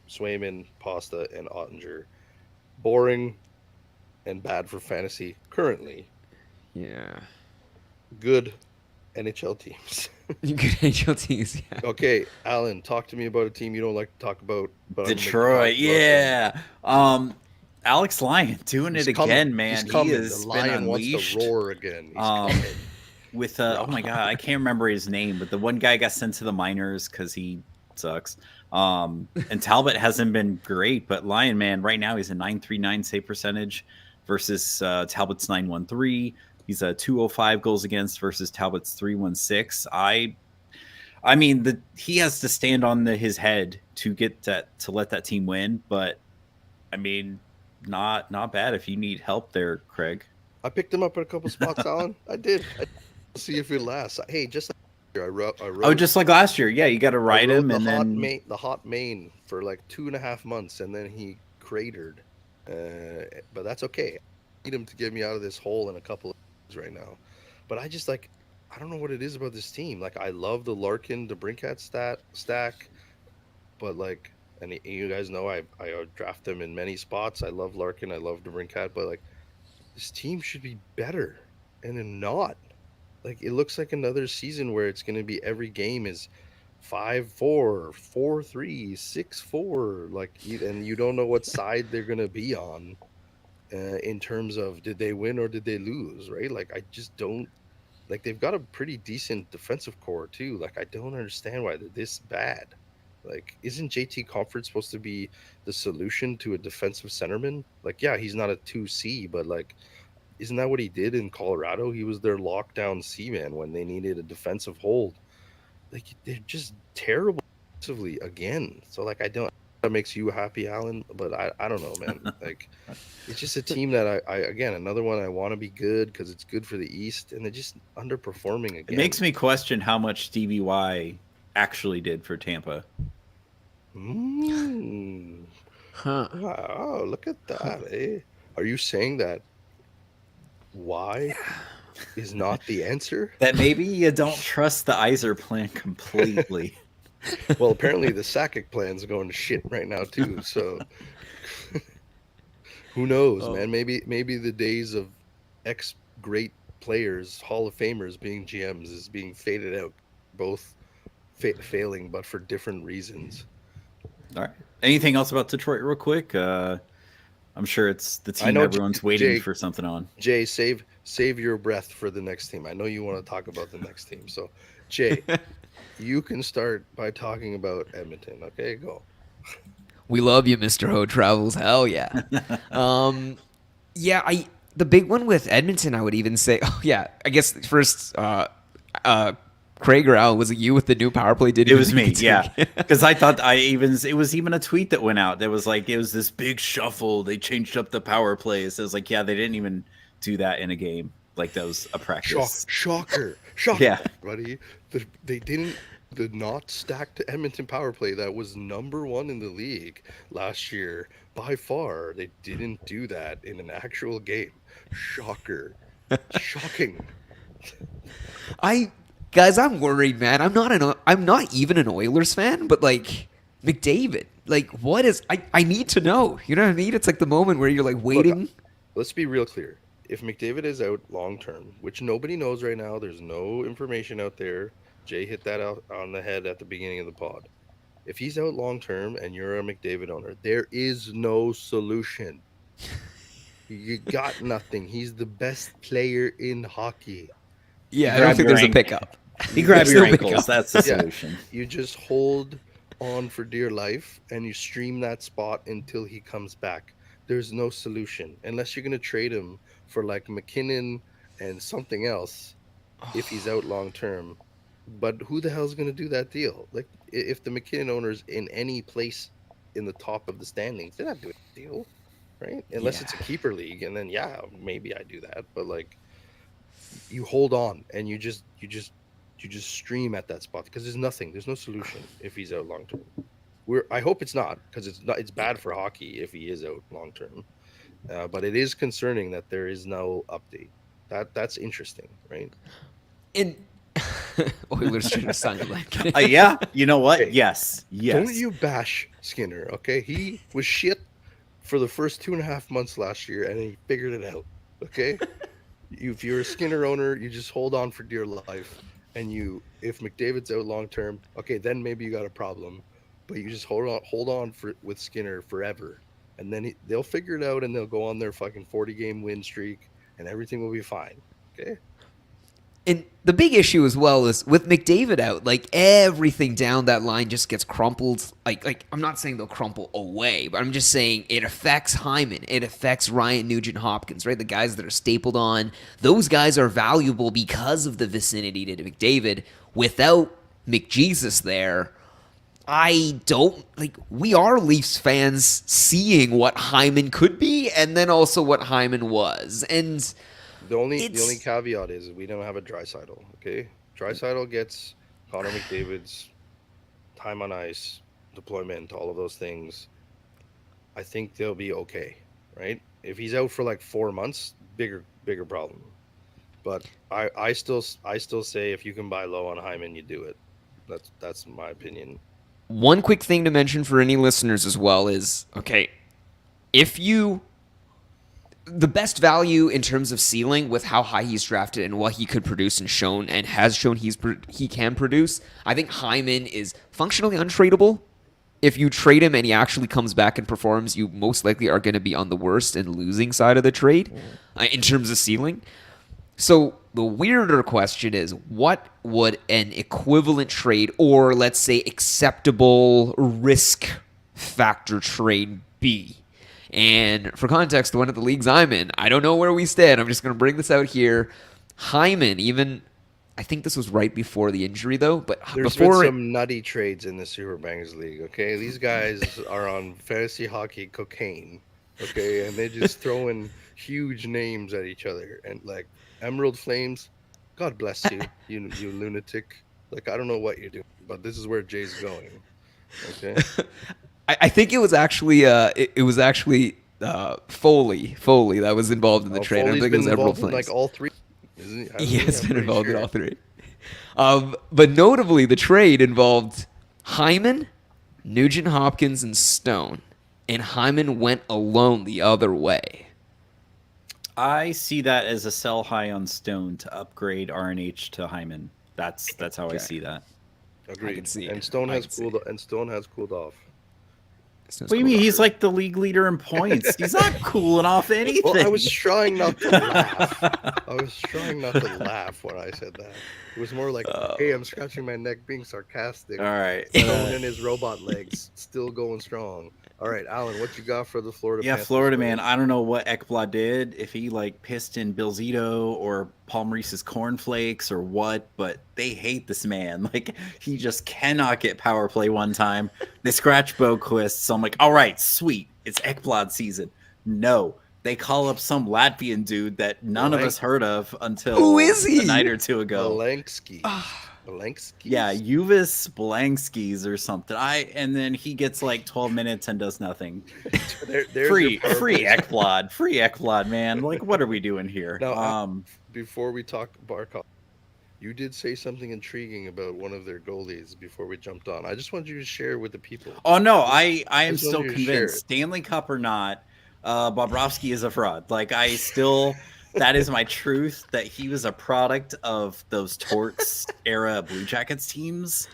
Swayman, Pasta, and Ottinger, boring and bad for fantasy currently. Yeah. Good NHL teams. Good NHL teams, yeah. Okay, Alan, talk to me about a team you don't like to talk about. But Detroit, yeah. Alex Lyon doing it again, man. He has been unleashed. Wants to roar again. With oh my god, I can't remember his name, but the one guy got sent to the minors because he sucks. And Talbot hasn't been great, but Lyon, man, right now he's a 939 save percentage versus Talbot's 913. He's a 205 goals against versus Talbot's 316. I mean, he has to stand on his head to get that to let that team win. But I mean, not bad if you need help there, Craig. I picked him up at a couple spots, Alan. I did. See if it lasts. Hey, just like I wrote. Oh, just like last year, yeah, you got to I ride rode him, and then the hot main for like 2.5 months, and then he cratered. But that's okay. I need him to get me out of this hole in a couple of years right now. But I just like, I don't know what it is about this team. Like, I love the Larkin, the Brinkat stack, but like, and you guys know I draft them in many spots. I love Larkin, I love the Brinkat, but like, this team should be better, and they're not. Like, it looks like another season where it's going to be every game is 5-4, 4-3, 6-4. Like, and you don't know what side they're going to be on in terms of did they win or did they lose, right? Like, I just don't. Like, they've got a pretty decent defensive core too. Like, I don't understand why they're this bad. Like, isn't JT Comfort supposed to be the solution to a defensive centerman? Like, yeah, he's not a 2C, but like, isn't that what he did in Colorado? He was their lockdown C-man when they needed a defensive hold. Like, they're just terrible defensively again. So like, I don't. That makes you happy, Alan, but I don't know, man. Like, it's just a team that I again, another one I want to be good because it's good for the East, and they're just underperforming again. it makes me question how much Stevie Y actually did for Tampa. Huh. Wow, look at that, eh? Are you saying that why is not the answer? That maybe you don't trust the Iser plan completely. Well, apparently the Sakic plan's going to shit right now too. So who knows, man? Maybe the days of ex great players, Hall of Famers being GMs is being faded out. Both failing, but for different reasons. All right. Anything else about Detroit, real quick? I'm sure it's the team everyone's waiting for something on. Jay, save your breath for the next team. I know you want to talk about the next team. So, Jay, you can start by talking about Edmonton. Okay, go. We love you, Mr. Ho Travels. Hell yeah. Yeah, the big one with Edmonton, I would even say, I guess first, Craig or Al, was it you with the new power play? It was me, yeah. Because I thought it was even a tweet that went out. There was like, it was this big shuffle. They changed up the power plays. It was like, yeah, they didn't even do that in a game. Like, that was a practice. Shocker. Yeah, buddy. They didn't. The not stacked Edmonton power play that was number 1 in the league last year by far. They didn't do that in an actual game. Shocker. Shocking. Guys, I'm worried, man. I'm not even an Oilers fan, but like McDavid, like what is? I need to know. You know what I mean? It's like the moment where you're like waiting. Look, let's be real clear. If McDavid is out long term, which nobody knows right now, there's no information out there. Jay hit that out on the head at the beginning of the pod. If he's out long term and you're a McDavid owner, there is no solution. You got nothing. He's the best player in hockey. Yeah, I don't think there's a pickup. You grab your ankles. That's the solution. You just hold on for dear life and you stream that spot until he comes back. There's no solution unless you're going to trade him for like McKinnon and something else if he's out long term. But who the hell's going to do that deal? Like, if the McKinnon owner's in any place in the top of the standings, they're not doing a deal, right? Unless it's a keeper league, and then maybe I do that. But like, you hold on and you just stream at that spot because there's no solution if he's out long term. I hope it's not, because it's bad for hockey if he is out long term. But it is concerning that there is no update. That's interesting, right? And Oilers should have signed like yeah, you know what? Okay. Yes. Don't you bash Skinner, okay? He was shit for the first 2.5 months last year, and he figured it out, okay? If you're a Skinner owner, you just hold on for dear life, and if McDavid's out long term, okay, then maybe you got a problem, but you just hold on with Skinner forever, and then they'll figure it out, and they'll go on their fucking 40-game win streak, and everything will be fine, okay? And the big issue as well is with McDavid out, like everything down that line just gets crumpled. Like I'm not saying they'll crumple away, but I'm just saying it affects Hyman. It affects Ryan Nugent-Hopkins, right? The guys that are stapled on. Those guys are valuable because of the vicinity to McDavid. Without McJesus there, I don't like. We are Leafs fans seeing what Hyman could be, and then also what Hyman was, and The only it's caveat is we don't have a Draisaitl. Okay, Draisaitl gets Connor McDavid's time on ice, deployment, all of those things. I think they'll be okay, right? If he's out for like 4 months, bigger problem. But I still say if you can buy low on Hyman, you do it. That's my opinion. one quick thing to mention for any listeners as well is okay, if you the best value in terms of ceiling with how high he's drafted and what he could produce and has shown he can produce. I think Hyman is functionally untradeable. If you trade him and he actually comes back and performs, you most likely are going to be on the worst and losing side of the trade in terms of ceiling. So the weirder question is, what would an equivalent trade or let's say acceptable risk factor trade be? And for context, one of the leagues I'm in, I don't know where we stand. I'm just going to bring this out here. Hyman, even I think this was right before the injury though, but There's been before some nutty trades in the Super Bangers League. Okay, these guys are on fantasy hockey cocaine. Okay, and they just throwing huge names at each other and like Emerald Flames. God bless you, you lunatic. Like I don't know what you're doing, but this is where Jay's going. Okay. I think it was actually Foley that was involved in the Oh, trade. I don't Foley's think it been was Emerald involved in like Flames. all three, isn't he? Hasn't He he? has I'm been pretty involved in sure. all three. But notably, the trade involved Hyman, Nugent Hopkins, and Stone. And Hyman went alone the other way. I see that as a sell high on Stone to upgrade RNH to Hyman. That's how I Okay. see that. I can Agreed. see And it. Stone I has can see cooled. it. And Stone has cooled off. Stone's What do you cool mean? enough. He's like the league leader in points. He's not cooling off anything. Well, I was trying not to laugh. I was trying not to laugh when I said that. It was more like, "Hey, I'm scratching my neck, being sarcastic." All right. Stone and his robot legs still going strong. All right, Alan, what you got for the Florida Yeah, Panthers? Florida man. I don't know what Ekblad did, if he like pissed in Bill Zito or Paul Maurice's cornflakes or what, but they hate this man. Like he just cannot get power play one time. They scratch Boquist, so I'm like, all right, sweet, it's Ekblad season. No, they call up some Latvian dude that none of us heard of until Who is a he? night or two ago. Belansky. Belansky. Yeah, Juvis Blankskis or something. And then he gets like 12 minutes and does nothing. There's Free your power play. Ekblad, man. Like, what are we doing here? Now, before we talk Barkov, you did say something intriguing about one of their goalies before we jumped on. I just wanted you to share with the people. Oh no, I am just still wanted you to share convinced. it. Stanley Cup or not, Bobrovsky is a fraud. Like I still, that is my truth. That he was a product of those Torts era Blue Jackets teams.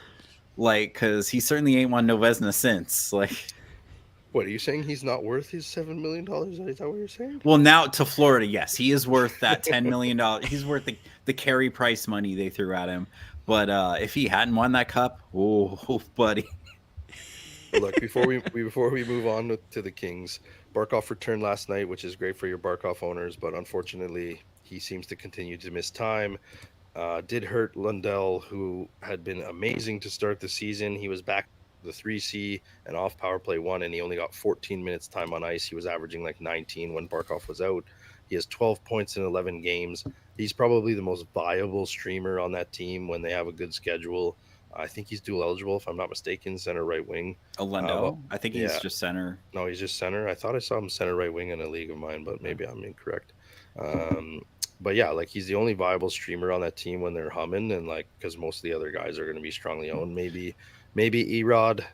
Like, because he certainly ain't won Novesna since. Like, What are you saying? He's not worth his $7 million? Is that what you're saying? well, now to Florida, yes, he is worth that $10 million. He's worth the carry price money they threw at him. But if he hadn't won that cup, oh, buddy. Look, before we move on to the Kings, Barkov returned last night, which is great for your Barkov owners, but unfortunately, he seems to continue to miss time. Did hurt Lundell, who had been amazing to start the season. He was back the 3C and off power play 1, and he only got 14 minutes time on ice. He was averaging like 19 when Barkov was out. He has 12 points in 11 games. He's probably the most viable streamer on that team when they have a good schedule. I think he's dual eligible, if I'm not mistaken, center right wing. Lundell? I think he's yeah. just center. No, he's just center. I thought I saw him center right wing in a league of mine, but maybe I'm incorrect. But yeah, like he's the only viable streamer on that team when they're humming, and like because most of the other guys are going to be strongly owned. Maybe Erod,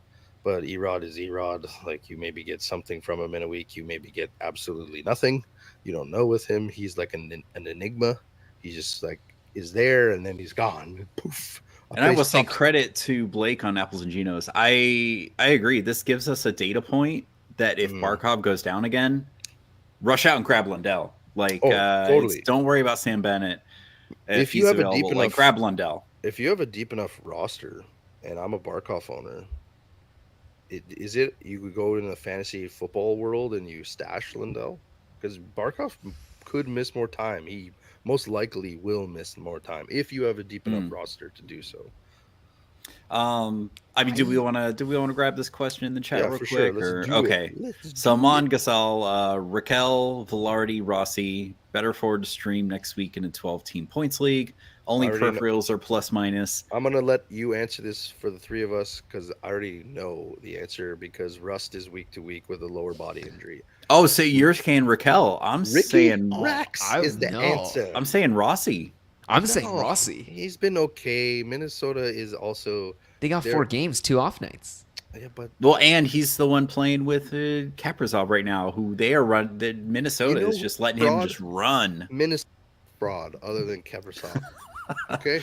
but Erod is Erod. Like you maybe get something from him in a week. You maybe get absolutely nothing. You don't know with him. He's like an enigma. He just like is there and then he's gone. Poof. And I will say credit to Blake on Apples and Genos. I agree. This gives us a data point that if Barkov goes down again, rush out and grab Lundell. Like, totally. Don't worry about Sam Bennett. If you have a deep enough, like, grab Lundell. If you have a deep enough roster, and I'm a Barkov owner, you could go in the fantasy football world and you stash Lundell? Because Barkov could miss more time. He most likely will miss more time if you have a deep enough roster to do so. I mean, do we want to grab this question in the chat Yeah, real for sure. quick? Let's Or do okay. it. Let's So do Mon it. Gasol, Raquel, Velarde, Rossi, better forward to stream next week in a 12-team points league. Only I already know. peripherals are plus minus. I'm gonna let you answer this for the three of us because I already know the answer because Rust is week to week with a lower body injury. Oh, so you're saying Raquel? Ricky Oh, Rex I is the no. answer. I'm saying Rossi. I'm saying No, Rossi. he's been okay. Minnesota is also They got 4 there. games, 2 off nights. Yeah, but Well, and he's the one playing with Kaprizov right now, who they are run. you Minnesota know is who's just letting him fraud? just run. Minnesota fraud other than Keversov. Okay,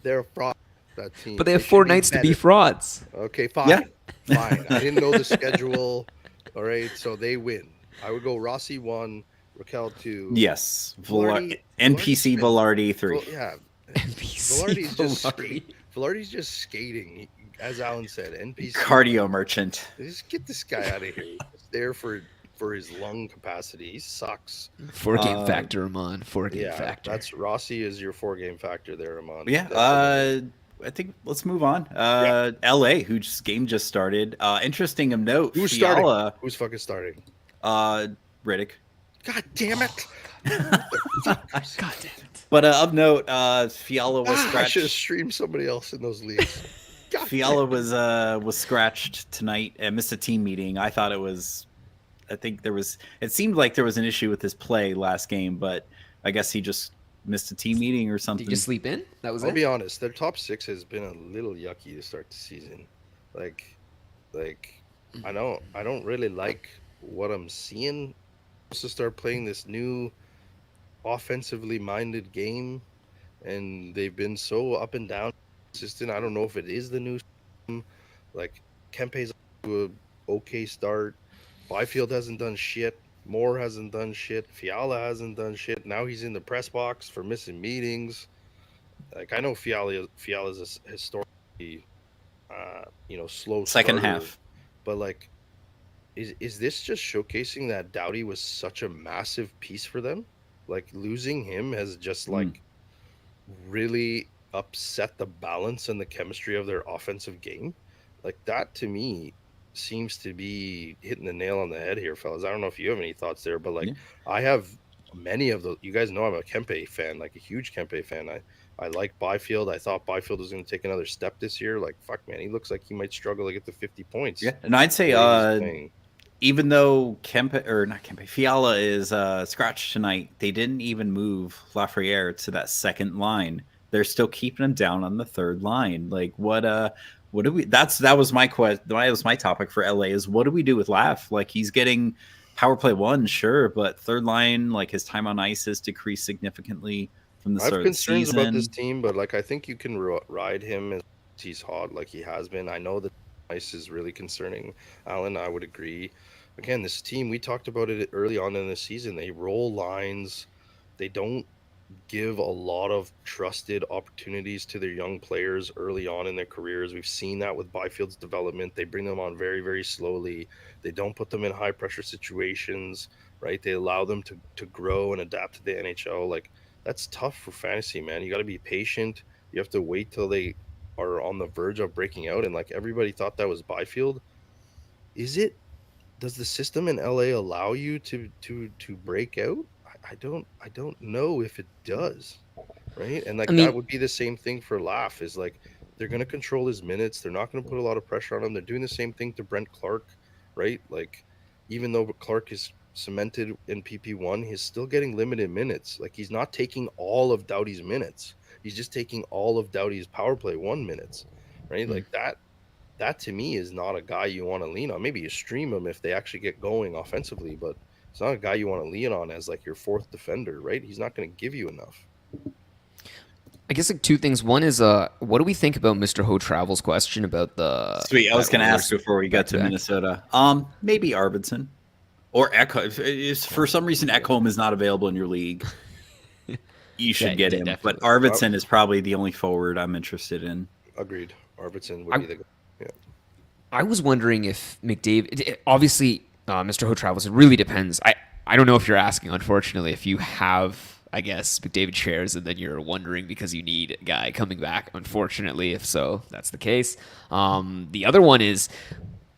they're a fraud. That team. But they have should 4 be nights to be better. frauds. Okay, fine. Yeah. Fine. I didn't know the schedule. All right, so they win. I would go Rossi 1, Raquel 2. Yes, Velarde- NPC Velarde's Velarde 3. Yeah, NPC Velarde's just Velarde. Velarde's just skating. As Alan said, NPC. Cardio merchant. Just get this guy out of here. He's there for his lung capacity. He sucks. 4-game factor, Amon. 4-game Yeah, factor. that's Rossi is your 4-game factor there, Amon. Yeah. Definitely. I think let's move on. LA, whose game just started. Interesting of note. Who's Fiala, starting? Who's fucking starting? Riddick. God damn it! God damn it. But of note, Fiala was I should have scratched. streamed somebody else in those leagues. God Fiala damn. was scratched tonight and missed a team meeting. I thought it was. I think there was. It seemed like there was an issue with his play last game, but I guess he just missed a team meeting or something. Did you sleep in? That was I'll it? be honest. Their top 6 has been a little yucky to start the season. Like, I don't really like what I'm seeing. To start playing this new offensively minded game, and they've been so up and down consistent. I don't know if it is the new system. Like Kempe's to a okay start. Byfield hasn't done shit. Moore hasn't done shit. Fiala hasn't done shit. Now he's in the press box for missing meetings. Like I know Fiala's a historically slow Second starter, half. but like is this just showcasing that Doughty was such a massive piece for them? Like losing him has just like really upset the balance and the chemistry of their offensive game. Like that to me seems to be hitting the nail on the head here, fellas. I don't know if you have any thoughts there, but like Yeah. I have many of the. You guys know I'm a Kempe fan, like a huge Kempe fan. I like Byfield. I thought Byfield was going to take another step this year. Like fuck, man, he looks like he might struggle to get to 50 points. Yeah, and I'd say even though Fiala is scratched tonight, they didn't even move Lafreniere to that second line. They're still keeping him down on the third line. Like what do we? That was my question. That was my topic for LA is what do we do with Laf? Like he's getting power play 1, sure, but third line, like his time on ice has decreased significantly from the start of the season. I have concerns about this team, but like I think you can ride him as he's hot, like he has been. I know that ice is really concerning, Alan. I would agree. Again, this team, we talked about it early on in the season. They roll lines. They don't give a lot of trusted opportunities to their young players early on in their careers. We've seen that with Byfield's development. They bring them on very, very slowly. They don't put them in high pressure situations, right? They allow them to grow and adapt to the NHL. Like that's tough for fantasy, man. You got to be patient. You have to wait till they are on the verge of breaking out. And like everybody thought that was Byfield. Does the system in LA allow you to break out? I don't know if it does, right? And like that would be the same thing for Laugh. Is like they're gonna control his minutes. They're not gonna put a lot of pressure on him. They're doing the same thing to Brent Clark, right? Like even though Clark is cemented in PP1, he's still getting limited minutes. Like he's not taking all of Doughty's minutes. He's just taking all of Doughty's power play 1 minutes, right? Like that to me is not a guy you want to lean on. Maybe you stream him if they actually get going offensively, but it's not a guy you want to lean on as like your 4th defender, right? He's not going to give you enough. I guess like 2 things. One is what do we think about Mr. Ho Travel's question about the Sweet. I was going to ask before we got to Minnesota. Maybe Arvidsson or Ekholm. If for some reason Ekholm is not available in your league, you should get him. Definitely. But Arvidsson is probably the only forward I'm interested in. Agreed. Arvidsson would be the guy. Yeah. I was wondering if McDavid, obviously, Mr. Ho Travels, it really depends. I don't know if you're asking, unfortunately, if you have I guess McDavid shares, and then you're wondering because you need a guy coming back. Unfortunately, if so, that's the case. The other one is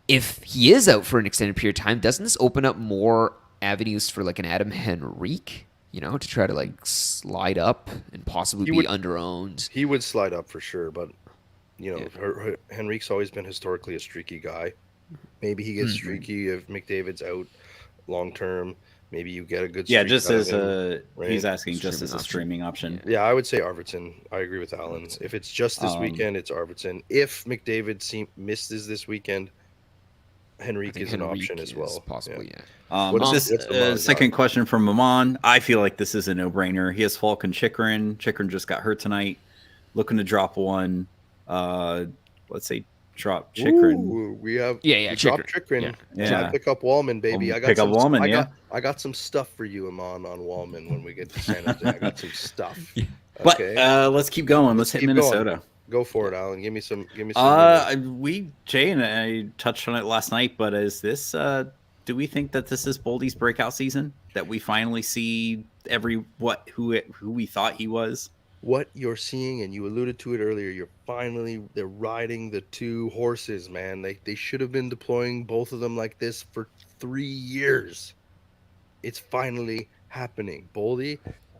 if he is out for an extended period of time, doesn't this open up more avenues for like an Adam Henrique? To try to like slide up and possibly He be would underowned. he would slide up for sure, but Yeah. Henrique's always been historically a streaky guy. Maybe he gets streaky if McDavid's out long term. Maybe you get a good Yeah, streak just out of as him, right? he's asking just Streaming as a option. streaming option. Yeah. Yeah, I would say Arvidsson. I agree with Alan. If it's just this weekend, it's Arvidsson. If McDavid misses this weekend, I Henrique think is an Henrique option as is well. possible, yeah. What's This Aman's second got? question from Maman. I feel like this is a no-brainer. He has Falk and Chikrin. Chikrin just got hurt tonight. Looking to drop one. Let's say drop Chikrin. Ooh, we Chikrin. dropped Chikrin. Yeah. Try to pick up Wallman, baby. Pick up Wallman, yeah. I got some stuff for you, Amon, on Wallman when we get to San Jose. I got some stuff. But Okay, let's keep going. Let's hit keep Minnesota. going. Go for it, Alan. Give me some. Jay and I touched on it last night, but is this? Do we think that this is Boldy's breakout season? That we finally see who we thought he was? What you're seeing, and you alluded to it earlier, they're riding the two horses, man. They should have been deploying both of them like this for 3 years. It's finally happening. Boldy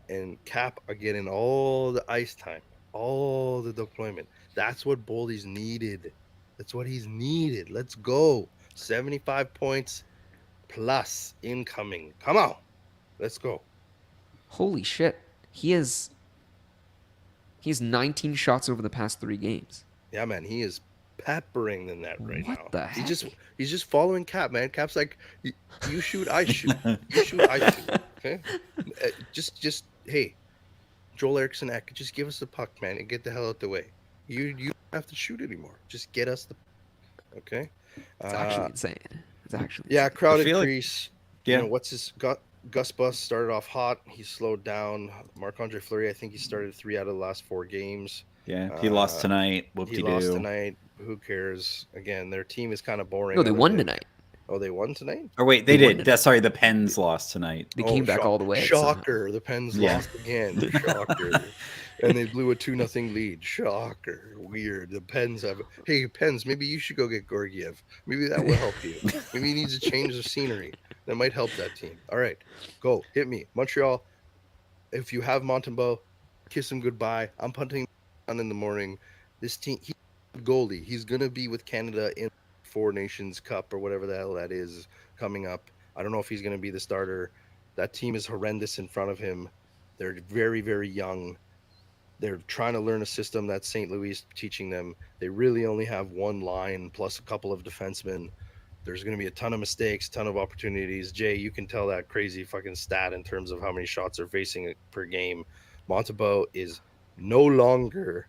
and Cap are getting all the ice time, all the deployment. That's what Boldy's needed. That's what he's needed. Let's go. 75 points plus incoming. Come on. Let's go. Holy shit. He has 19 shots over the past 3 games. Yeah, man, he is peppering the net right now. What the heck? He's just following Cap, man. Cap's like, you shoot, I shoot. You shoot, I shoot. Okay, just hey, Joel Eriksson Ek, just give us the puck, man, and get the hell out the way. You don't have to shoot anymore. Just get us the. Okay. It's actually insane. It's actually Yeah, insane. crowded feel like- crease. Yeah. Gus Bus started off hot. He slowed down. Marc-Andre Fleury, I think he started 3 out of the last 4 games. Yeah, he lost tonight. He Whoop-de-doo. lost tonight. Who cares? Again, their team is kind of boring. No, they won tonight. Oh, they won tonight? Or wait, they did. Sorry, the Pens lost tonight. They came back all the way. Shocker. The Pens Yeah. lost again. Shocker. And they blew a 2-0 lead. Shocker. Weird. The Pens have. Hey, Pens, maybe you should go get Gorgiev. Maybe that will help you. Maybe he needs a change of scenery. That might help that team. All right. Go. Hit me. Montreal, if you have Montembeault, kiss him goodbye. I'm punting on in the morning. This team, he's a goalie. He's going to be with Canada in 4 Nations Cup or whatever the hell that is coming up. I don't know if he's going to be the starter. That team is horrendous in front of him. They're very, very young. They're trying to learn a system that St. Louis is teaching them. They really only have one line plus a couple of defensemen. There's going to be a ton of mistakes, ton of opportunities. Jay, you can tell that crazy fucking stat in terms of how many shots they're facing per game. Montembeault is no longer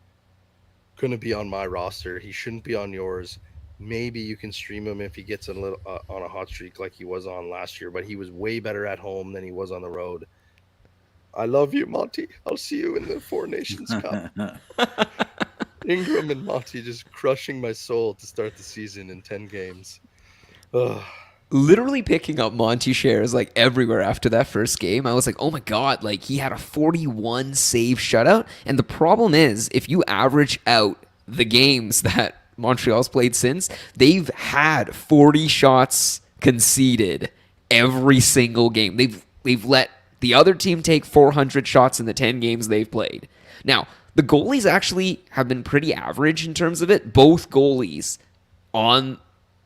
going to be on my roster. He shouldn't be on yours. Maybe you can stream him if he gets a little on a hot streak like he was on last year, but he was way better at home than he was on the road. I love you, Monty. I'll see you in the 4 Nations Cup. Ingram and Monty just crushing my soul to start the season in 10 games. Ugh. Literally picking up Monty shares like everywhere after that first game. I was like, oh my God, like he had a 41 save shutout. And the problem is, if you average out the games that Montreal's played since, they've had 40 shots conceded every single game. They've let the other team take 400 shots in the 10 games they've played. Now, the goalies actually have been pretty average in terms of it. Both goalies on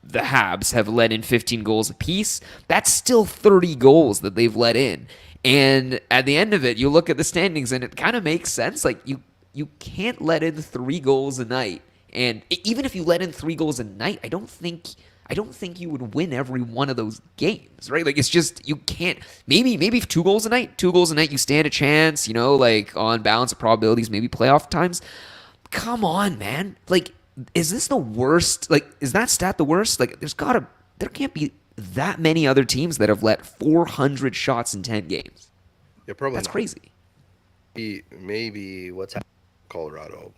the Habs have let in 15 goals apiece. That's still 30 goals that they've let in. And at the end of it, you look at the standings and it kind of makes sense. Like you can't let in 3 goals a night. And even if you let in 3 goals a night, I don't think you would win every one of those games, right? Like it's just you can't. Maybe 2 goals a night, you stand a chance. Like on balance of probabilities, maybe playoff times. Come on, man. Like, is this the worst? Like, is that stat the worst? Like, there can't be that many other teams that have let 400 shots in 10 games. Yeah, probably That's not. crazy. Maybe what's happening in Colorado.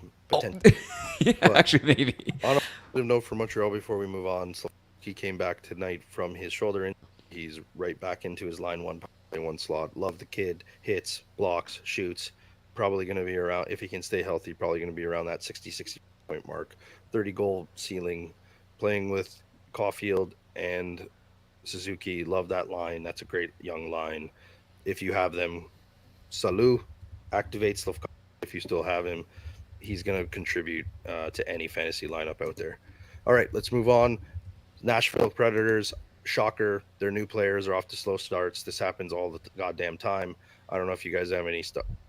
Yeah, But- actually, maybe. On a positive note for Montreal before we move on, so he came back tonight from his shoulder injury. He's right back into his line 1 in one slot. Love the kid. Hits, blocks, shoots. Probably going to be around, if he can stay healthy, probably going to be around that 60 point mark. 30 goal ceiling. Playing with Caulfield and Suzuki. Love that line. That's a great young line. If you have them, Salu, activate Slavkov if you still have him. He's going to contribute to any fantasy lineup out there. All right, let's move on. Nashville Predators, shocker. Their new players are off to slow starts. This happens all the goddamn time. I don't know if you guys have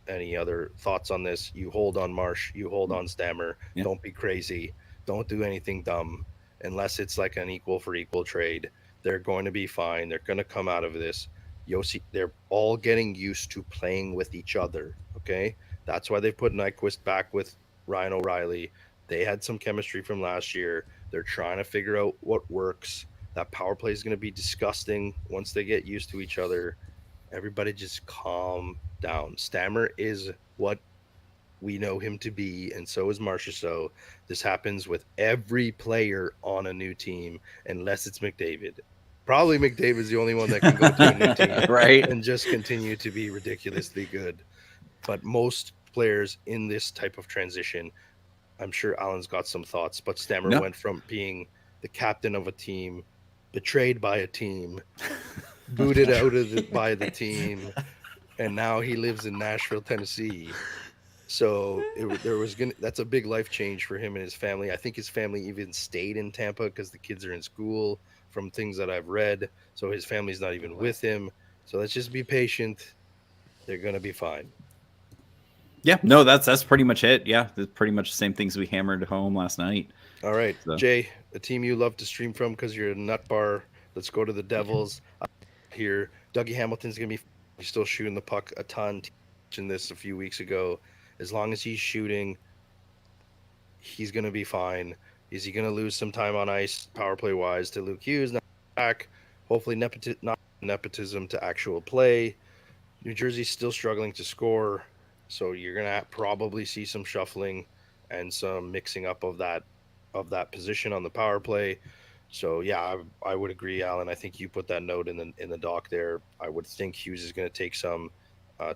any other thoughts on this. You hold on Marsh. You hold on Stammer. Yeah. Don't be crazy. Don't do anything dumb unless it's like an equal for equal trade. They're going to be fine. They're going to come out of this. Yossi, they're all getting used to playing with each other. Okay, that's why they put Nyquist back with Ryan O'Reilly. They had some chemistry from last year. They're trying to figure out what works. That power play is going to be disgusting once they get used to each other. Everybody just calm down. Stammer is what we know him to be, and so is Marcia. So this happens with every player on a new team, unless it's McDavid. Probably McDavid's the only one that can go to a new team Right. and just continue to be ridiculously good. But most players in this type of transition, I'm sure Alan's got some thoughts, but Stammer No. went from being the captain of a team, betrayed by a team, booted out by the team, and now he lives in Nashville, Tennessee. So there was gonna that's a big life change for him and his family. I think his family even stayed in Tampa because the kids are in school, from things that I've read. So his family's not even with him. So let's just be patient. They're gonna be fine. Yeah, no, that's pretty much it. Yeah, that's pretty much the same things we hammered home last night. All right, So. Jay, a team you love to stream from because you're a nut bar. Let's go to the Devils. Here, Dougie Hamilton's gonna be he's still shooting the puck a ton. Mentioned this a few weeks ago. As long as he's shooting, he's gonna be fine. Is he gonna lose some time on ice, power play wise, to Luke Hughes? Not back. Hopefully, not nepotism to actual play. New Jersey's still struggling to score, so you're gonna probably see some shuffling and some mixing up of that position on the power play. So yeah, I would agree, Alan. I think you put that note in the doc there. I would think Hughes is going to take some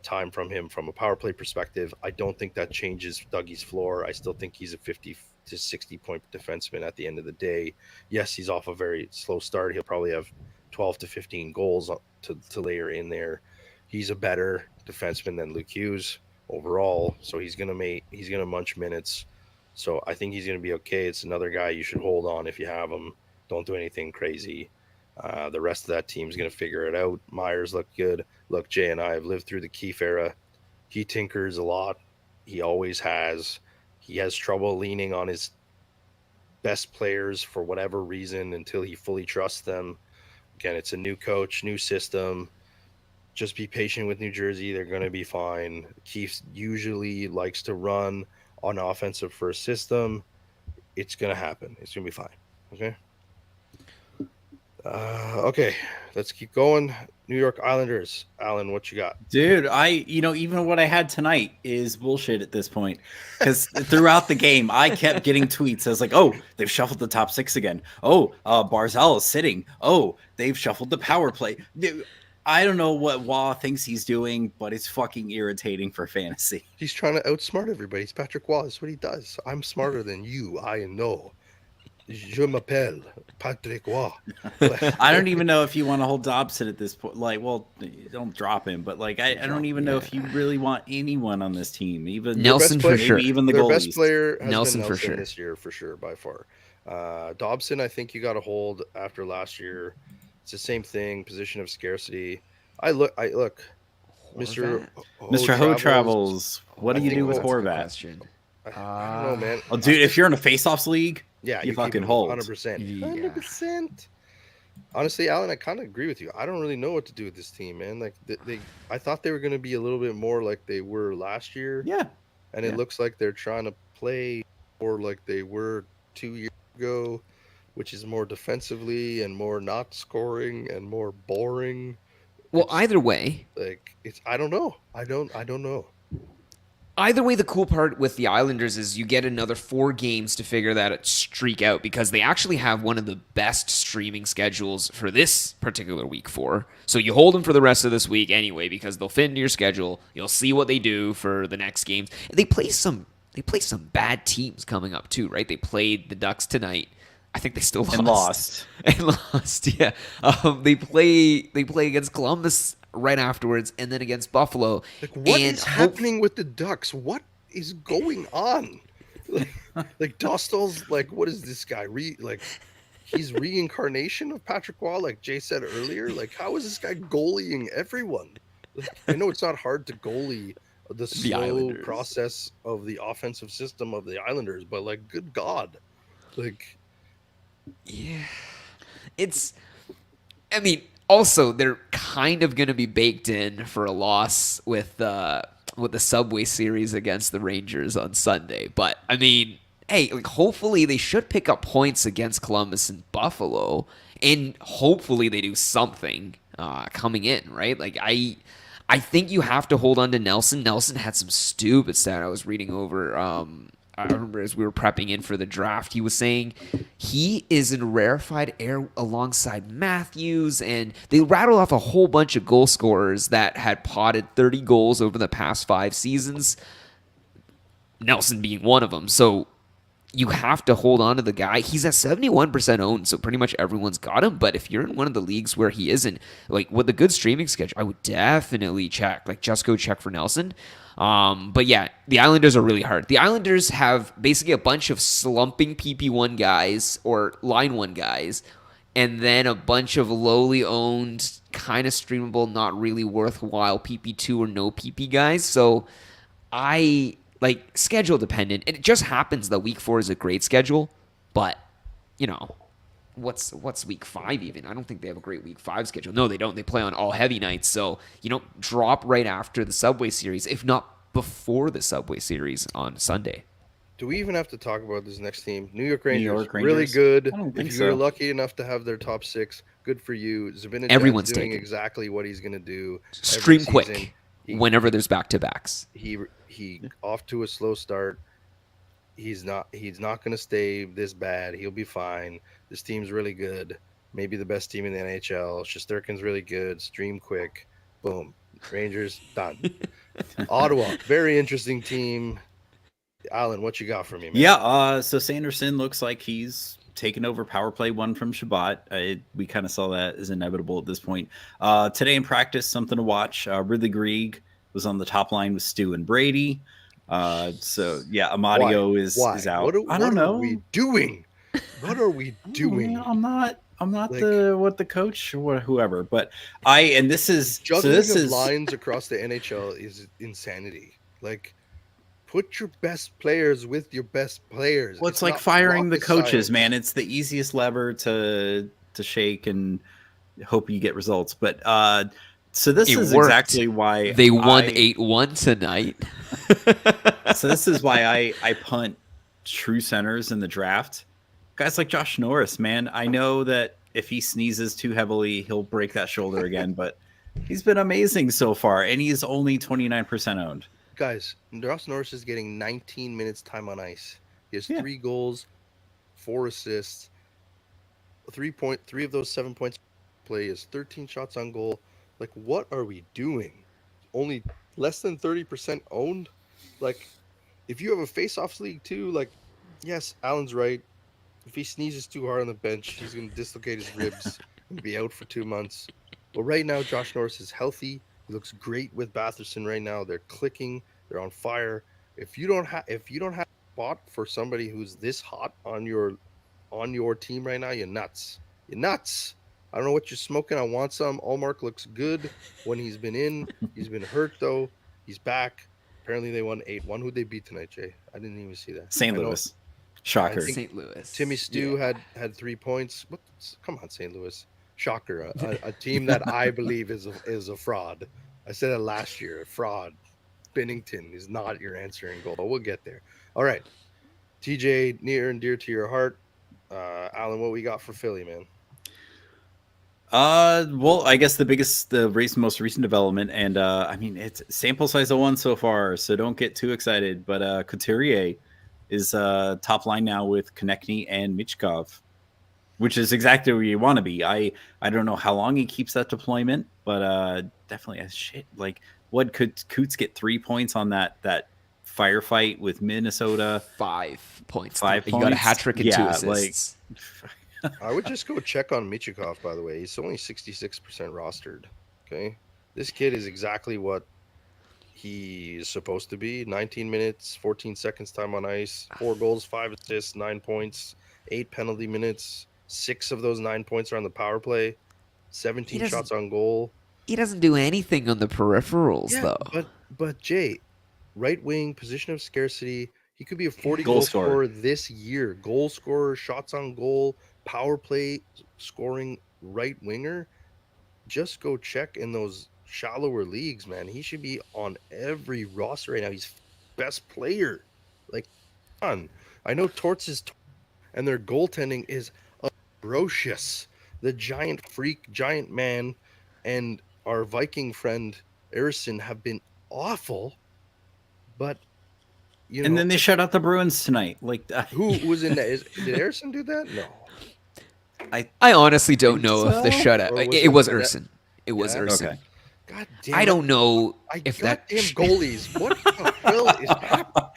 time from him from a power play perspective. I don't think that changes Dougie's floor. I still think he's a 50 to 60 point defenseman at the end of the day. Yes, he's off a very slow start. He'll probably have 12 to 15 goals to layer in there. He's a better defenseman than Luke Hughes overall, so he's gonna munch minutes. So I think he's gonna be okay. It's another guy you should hold on if you have him. Don't do anything crazy. The rest of that team's gonna figure it out. Myers looked good. Look, Jay and I have lived through the Keefe era. He tinkers a lot. He always has. He has trouble leaning on his best players for whatever reason until he fully trusts them. Again, it's a new coach, new system. Just be patient with New Jersey. They're going to be fine. Keefe usually likes to run on offensive first system. It's going to happen. It's going to be fine. Okay. Okay. Let's keep going. New York Islanders. Alan, what you got? Dude, even what I had tonight is bullshit at this point. Because throughout the game, I kept getting tweets. I was like, oh, they've shuffled the top six again. Oh, Barzal is sitting. Oh, they've shuffled the power play. Dude, I don't know what Waugh thinks he's doing, but it's fucking irritating for fantasy. He's trying to outsmart everybody. He's Patrick Waugh. That's what he does. I'm smarter than you. I know. Je m'appelle Patrick Waugh. I don't even know if you want to hold Dobson at this point. Like, well, don't drop him, but like, I don't even know if you really want anyone on this team. Even Nelson for sure. Even the Their goalies. best player has Nelson been for Nelson sure. this year, for sure, by far. Dobson, I think you got to hold after last year. It's the same thing, position of scarcity. I look, Mr. Mr. Ho Travels. What do you do with Horvat? Question. I don't know, man. Oh, dude, if you're in a face-offs league, Yeah, you keep fucking him hold. 100%. Yeah. 100%. Honestly, Alan, I kind of agree with you. I don't really know what to do with this team, man. Like I thought they were going to be a little bit more like they were last year. Yeah. And it Yeah. looks like they're trying to play more like they were 2 years ago, which is more defensively and more not scoring and more boring. Well, It's either way, like I don't know. I don't know. Either way, the cool part with the Islanders is you get another 4 games to figure that streak out because they actually have one of the best streaming schedules for this particular week 4. So you hold them for the rest of this week anyway because they'll fit into your schedule. You'll see what they do for the next games. They play some bad teams coming up too, right? They played the Ducks tonight. I think they still lost. And lost. And lost, yeah. They play against Columbus right afterwards, and then against Buffalo. Like, what and is happening with the Ducks? What is going on? Like Dostal's like, what is this guy? He's reincarnation of Patrick Waugh, like Jay said earlier. Like, how is this guy goalieing everyone? Like, I know it's not hard to goalie the slow Islanders. process of the offensive system of the Islanders, but like, good God, like, Yeah. I mean, also they're kind of going to be baked in for a loss with the Subway Series against the Rangers on Sunday. But I mean, hey, like hopefully they should pick up points against Columbus and Buffalo, and hopefully they do something coming in, right? Like I think you have to hold on to Nelson. Nelson had some stupid stat I was reading over. I remember as we were prepping in for the draft, he was saying he is in rarefied air alongside Matthews, and they rattled off a whole bunch of goal scorers that had potted 30 goals over the past 5 seasons, Nelson being one of them. So you have to hold on to the guy. He's at 71% owned, so pretty much everyone's got him. But if you're in one of the leagues where he isn't, like with a good streaming schedule, I would definitely check. Like just go check for Nelson. But yeah, the Islanders are really hard. The Islanders have basically a bunch of slumping PP1 guys or line 1 guys, and then a bunch of lowly owned, kind of streamable, not really worthwhile PP2 or no PP guys. So I like schedule dependent. And it just happens that week 4 is a great schedule, but you know, what's week 5 even? I don't think they have a great week 5 schedule. No, they don't. They play on all heavy nights. So, drop right after the Subway Series, if not before the Subway Series on Sunday. do we even have to talk about this next team? New York New Rangers, York really Rangers? good. I don't think If you're so. lucky enough to have their top 6, good for you. Zibanejad's Everyone's doing taken. exactly what he's going to do every Stream season. quick He, whenever there's back-to-backs. he off to a slow start. He's not going to stay this bad. He'll be fine. This team's really good. Maybe the best team in the NHL. Shesterkin's really good. Stream quick. Boom. Rangers done. Ottawa, very interesting team. Alan, what you got for me, man? Yeah, so Sanderson looks like he's taken over power play 1 from Shabbat. We kind of saw that as inevitable at this point. Today in practice, something to watch. Ridley Grieg was on the top line with Stu and Brady. So yeah, Amadio is out. I don't know. What are we doing? What are we doing? I'm not Like, the coach or whoever, but this is juggling this of is lines across the NHL is insanity. Like, put your best players with your best players. well, it's like not firing the rocket coaches, science. man. It's the easiest lever to shake and hope you get results. But so this It is worked. exactly why They won 8-1 tonight. So this is why I punt true centers in the draft. Guys like Josh Norris, man. I know that if he sneezes too heavily, he'll break that shoulder again, but he's been amazing so far, and he's only 29% owned. Guys, Ross Norris is getting 19 minutes time on ice. He has Yeah. 3 goals, 4 assists, 3 of those 7 points play is 13 shots on goal. Like, what are we doing? Only less than 30% owned? Like, if you have a face-offs league too, like, yes, Alan's right. If he sneezes too hard on the bench, he's going to dislocate his ribs and be out for 2 months. But right now, Josh Norris is healthy. He looks great with Batherson right now. They're clicking. They're on fire. If you don't have a spot for somebody who's this hot on your team right now, you're nuts. You're nuts. I don't know what you're smoking. I want some. Allmark looks good when he's been in. He's been hurt though. He's back. Apparently they won 8-1. Who'd they beat tonight, Jay? I didn't even see that. St. I know Louis. Shocker. I think St. Louis. Timmy Stew Yeah. had 3 points. What? Come on, St. Louis. Shocker. A team that I believe is a fraud. I said it last year. A fraud. Bennington is not your answering goal. We'll get there. All right. TJ, near and dear to your heart. Alan, what we got for Philly, man? Well, I guess most recent development, and I mean, it's sample size of one so far, so don't get too excited. But Couturier is top line now with Konechny and Michkov, which is exactly where you want to be. I don't know how long he keeps that deployment, but definitely a shit. Like, what could Coots get 3 points on that firefight with Minnesota? 5 points. 5 He got a hat points? trick and 2 Yeah, assists. I would just go check on Michikov, by the way. He's only 66% rostered. Okay. This kid is exactly what he is supposed to be. 19 minutes, 14 seconds time on ice, 4 goals, 5 assists, 9 points, 8 penalty minutes. 6 of those 9 points are on the power play, He 17 doesn't shots on goal. he doesn't do anything on the peripherals Yeah, though. but Jay, right wing, position of scarcity. He could be a 40 Goal goal scorer. scorer this year. Goal scorer, shots on goal, power play scoring right winger. Just go check in those shallower leagues, man. He should be on every roster right now. He's best player. Like, on. I know Torts is and their goaltending is atrocious. The giant freak, giant man, and our Viking friend Erison have been awful. But And then they shut out the Bruins tonight. Like, who was in that? Did Erison do that? No. I honestly don't know if the so? shutout. Or was It was that- Urson. It was Yeah? Urson. Okay. God damn. I don't know if that. goddamn goalies. What the hell is happening?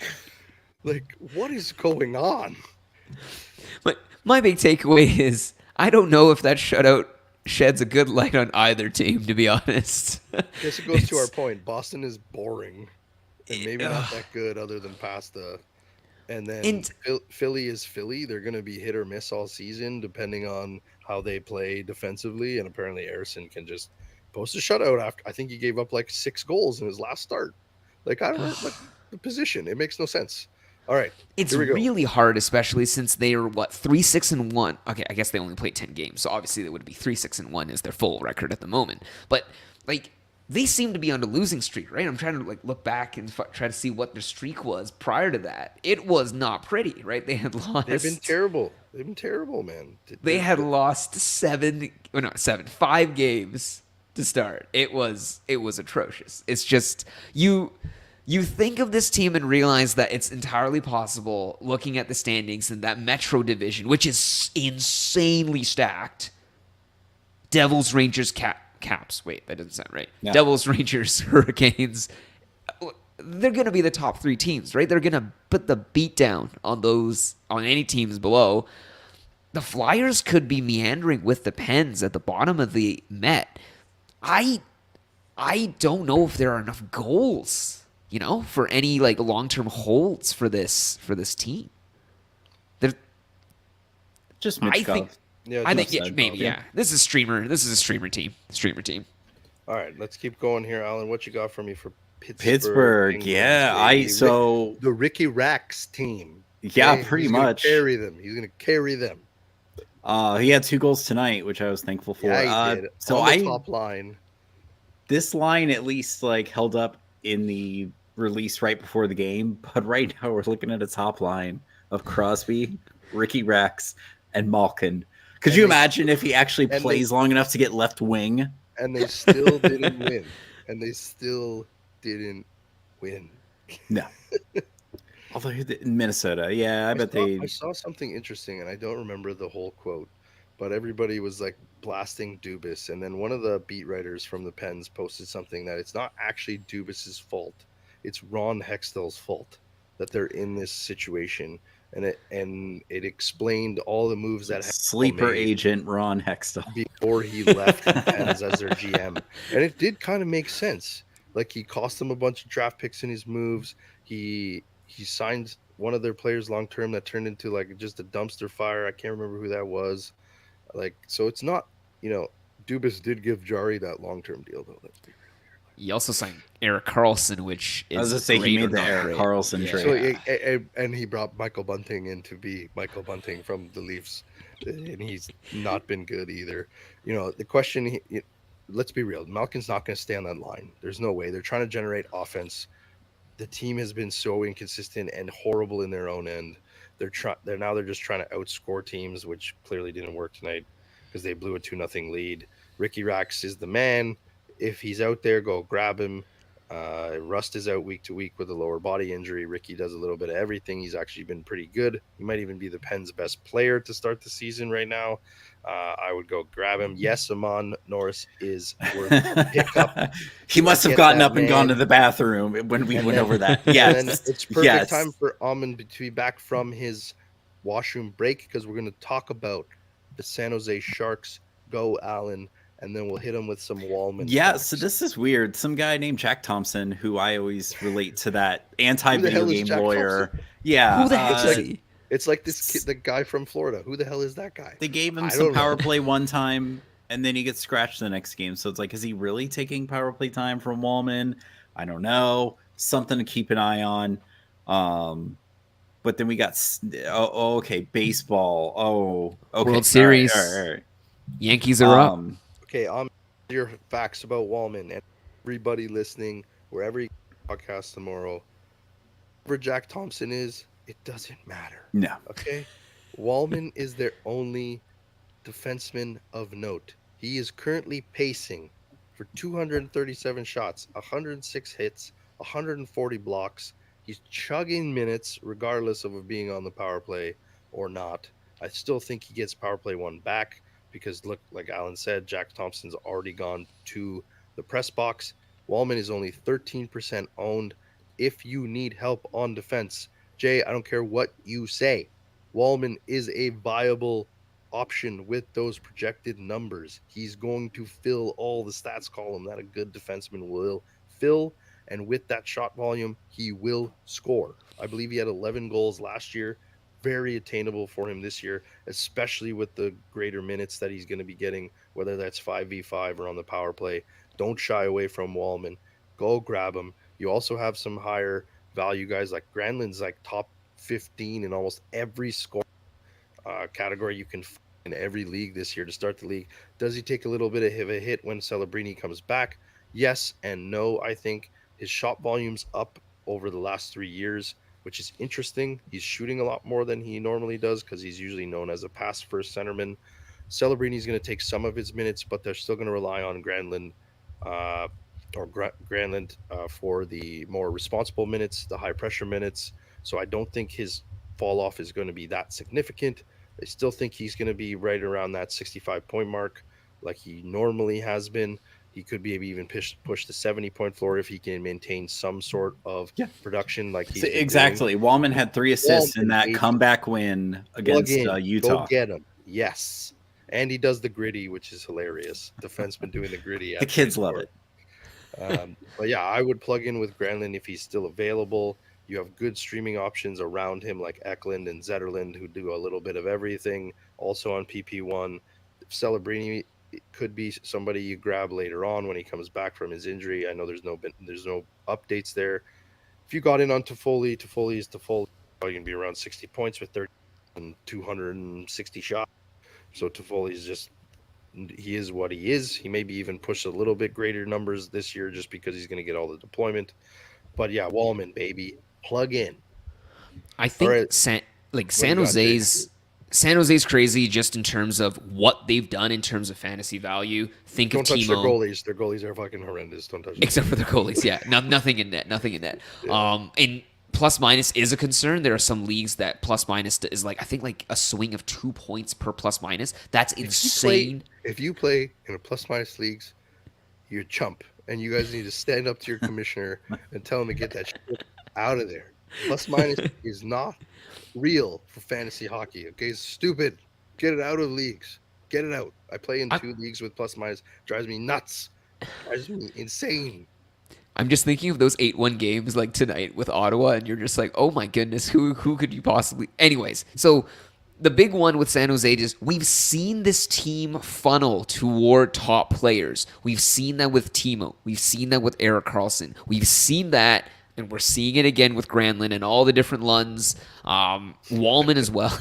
Like, what is going on? But my big takeaway is I don't know if that shutout sheds a good light on either team. To be honest. I guess it goes to our It's- point. Boston is boring and maybe not that good other than pasta. And then And- Philly is Philly. They're going to be hit or miss all season depending on how they play defensively. And apparently, Erison can just post a shutout after. I think he gave up like 6 goals in his last start. Like, I don't know, like the position. It makes no sense. All right, It's here we go. really hard, especially since they are 3-6-1. Okay, I guess they only played 10 games, so obviously they would be 3-6-1 is their full record at the moment. But like they seem to be on a losing streak, right? I'm trying to like look back and try to see what their streak was prior to that. It was not pretty, right? They had lost. They've been terrible. They've been terrible, man. They had lost 5 games to start. It was atrocious. It's just you think of this team and realize that it's entirely possible looking at the standings in that Metro division, which is insanely stacked. Devils, Rangers, Caps. Wait, that doesn't sound right. Yeah. Devils, Rangers, Hurricanes. They're going to be the top 3 teams, right? They're going to put the beat down on any teams below. The Flyers could be meandering with the Pens at the bottom of the Met. I don't know if there are enough goals, for any like long-term holds for this team. just I Mitchkov. think Yeah, I think just maybe yeah. yeah. This is a streamer team. All right, let's keep going here, Alan. What you got for me for Pittsburgh? Pittsburgh, Penguins, yeah. baby? The Ricky Rax team. Yeah, Okay? pretty He's gonna much. carry them. He's gonna carry them. He had 2 goals tonight, which I was thankful for. Yeah, he did. So On the top line. this line at least like held up in the release right before the game, but right now we're looking at a top line of Crosby, Ricky Rex, and Malkin. Could you imagine if he actually plays long enough to get left wing? And they still didn't win. No. Although in Minnesota, yeah, I saw something interesting, and I don't remember the whole quote, but everybody was like blasting Dubas, and then one of the beat writers from the Pens posted something that it's not actually Dubas's fault, it's Ron Hextall's fault that they're in this situation, and it explained all the moves that sleeper made agent Ron Hextall before he left the Pens as their GM, and it did kind of make sense. Like, he cost them a bunch of draft picks in his moves. He signed one of their players long term that turned into like just a dumpster fire. I can't remember who that was. Like, so it's not, Dubas did give Jari that long term deal though. Let's be real here. He also signed Eric Carlson, which is I was gonna say he great made or the not Eric great. Carlson Yeah. trade. So and he brought Michael Bunting in to be Michael Bunting from the Leafs, and he's not been good either. The question. Let's be real. Malkin's not going to stay on that line. There's no way. They're trying to generate offense. The team has been so inconsistent and horrible in their own end. They're just trying to outscore teams, which clearly didn't work tonight because they blew a 2-0 lead. Ricky Rax is the man. If he's out there, go grab him. Rust is out week to week with a lower body injury. Ricky does a little bit of everything. He's actually been pretty good. He might even be the Pens' best player to start the season right now. I would go grab him. Yes, Amon Norris is worth a pickup. He must have gotten up and gone to the bathroom when we went over that. Yes. And it's perfect time for Amon to be back from his washroom break, because we're going to talk about the San Jose Sharks. Go, Allen. And then we'll hit him with some Wallman. Yeah, facts. So this is weird. Some guy named Jack Thompson, who I always relate to that anti-video game lawyer. Thompson? Yeah. Who the heck is he? It's like this kid, the guy from Florida. Who the hell is that guy? They gave him some power play one time, and then he gets scratched the next game. So it's like, is he really taking power play time from Wallman? I don't know. Something to keep an eye on. But then we got, okay, baseball. Oh, okay. World Series. All right. Yankees are up. Okay, your facts about Wallman, and everybody listening, wherever you podcast tomorrow, wherever Jack Thompson is, it doesn't matter. No. Okay? Wallman is their only defenseman of note. He is currently pacing for 237 shots, 106 hits, 140 blocks. He's chugging minutes regardless of being on the power play or not. I still think he gets power play one back, because look, like Alan said, Jack Thompson's already gone to the press box. Wallman is only 13% owned. If you need help on defense, Jay, I don't care what you say, Wallman is a viable option with those projected numbers. He's going to fill all the stats column that a good defenseman will fill, and with that shot volume, he will score. I believe he had 11 goals last year. Very attainable for him this year, especially with the greater minutes that he's going to be getting, whether that's 5v5 or on the power play. Don't shy away from Wallman. Go grab him. You also have some higher value guys like Granlund's like top 15 in almost every score category you can find in every league this year to start the league. Does he take a little bit of a hit when Celebrini comes back? Yes and no. I think his shot volume's up over the last 3 years, which is interesting. He's shooting a lot more than he normally does, because he's usually known as a pass-first centerman. Celebrini's going to take some of his minutes, but they're still going to rely on Granlund for the more responsible minutes, the high-pressure minutes. So I don't think his fall-off is going to be that significant. I still think he's going to be right around that 65-point mark like he normally has been. He could be maybe even push the 70-point floor if he can maintain some sort of production like he's exactly. Doing. Wallman had 3 assists in that comeback win against Utah. Go get him. Yes. And he does the gritty, which is hilarious. Defenseman doing the gritty. The kids love it. But yeah, I would plug in with Granlund if he's still available. You have good streaming options around him like Eklund and Zetterlund, who do a little bit of everything, also on PP1. Celebrini, it could be somebody you grab later on when he comes back from his injury. I know there's no updates there. If you got in on Toffoli is Toffoli. You're going to be around 60 points with 30 and 260 shots. So Toffoli's just, he is what he is. He maybe even push a little bit greater numbers this year just because he's going to get all the deployment. But yeah, Wallman, baby, plug in. I think right. San Jose's crazy just in terms of what they've done in terms of fantasy value. Don't touch their goalies. Their goalies are fucking horrendous. Don't touch them. Except for their goalies, yeah. Nothing in net. Yeah. And plus minus is a concern. There are some leagues that plus minus is like, I think like a swing of 2 points per plus minus. That's insane. If you play in a plus minus leagues, you're a chump. And you guys need to stand up to your commissioner and tell him to get that shit out of there. Plus minus is not real for fantasy hockey. Okay, it's stupid. Get it out of leagues. Get it out. I play in 2 leagues with plus minus. Drives me nuts. Drives me insane. I'm just thinking of those 8-1 games like tonight with Ottawa, and you're just like, oh my goodness, who could you possibly? Anyways, so the big one with San Jose is we've seen this team funnel toward top players. We've seen that with Timo. We've seen that with Erik Karlsson. We've seen that, and we're seeing it again with Granlund and all the different Lunds. Wallman as well.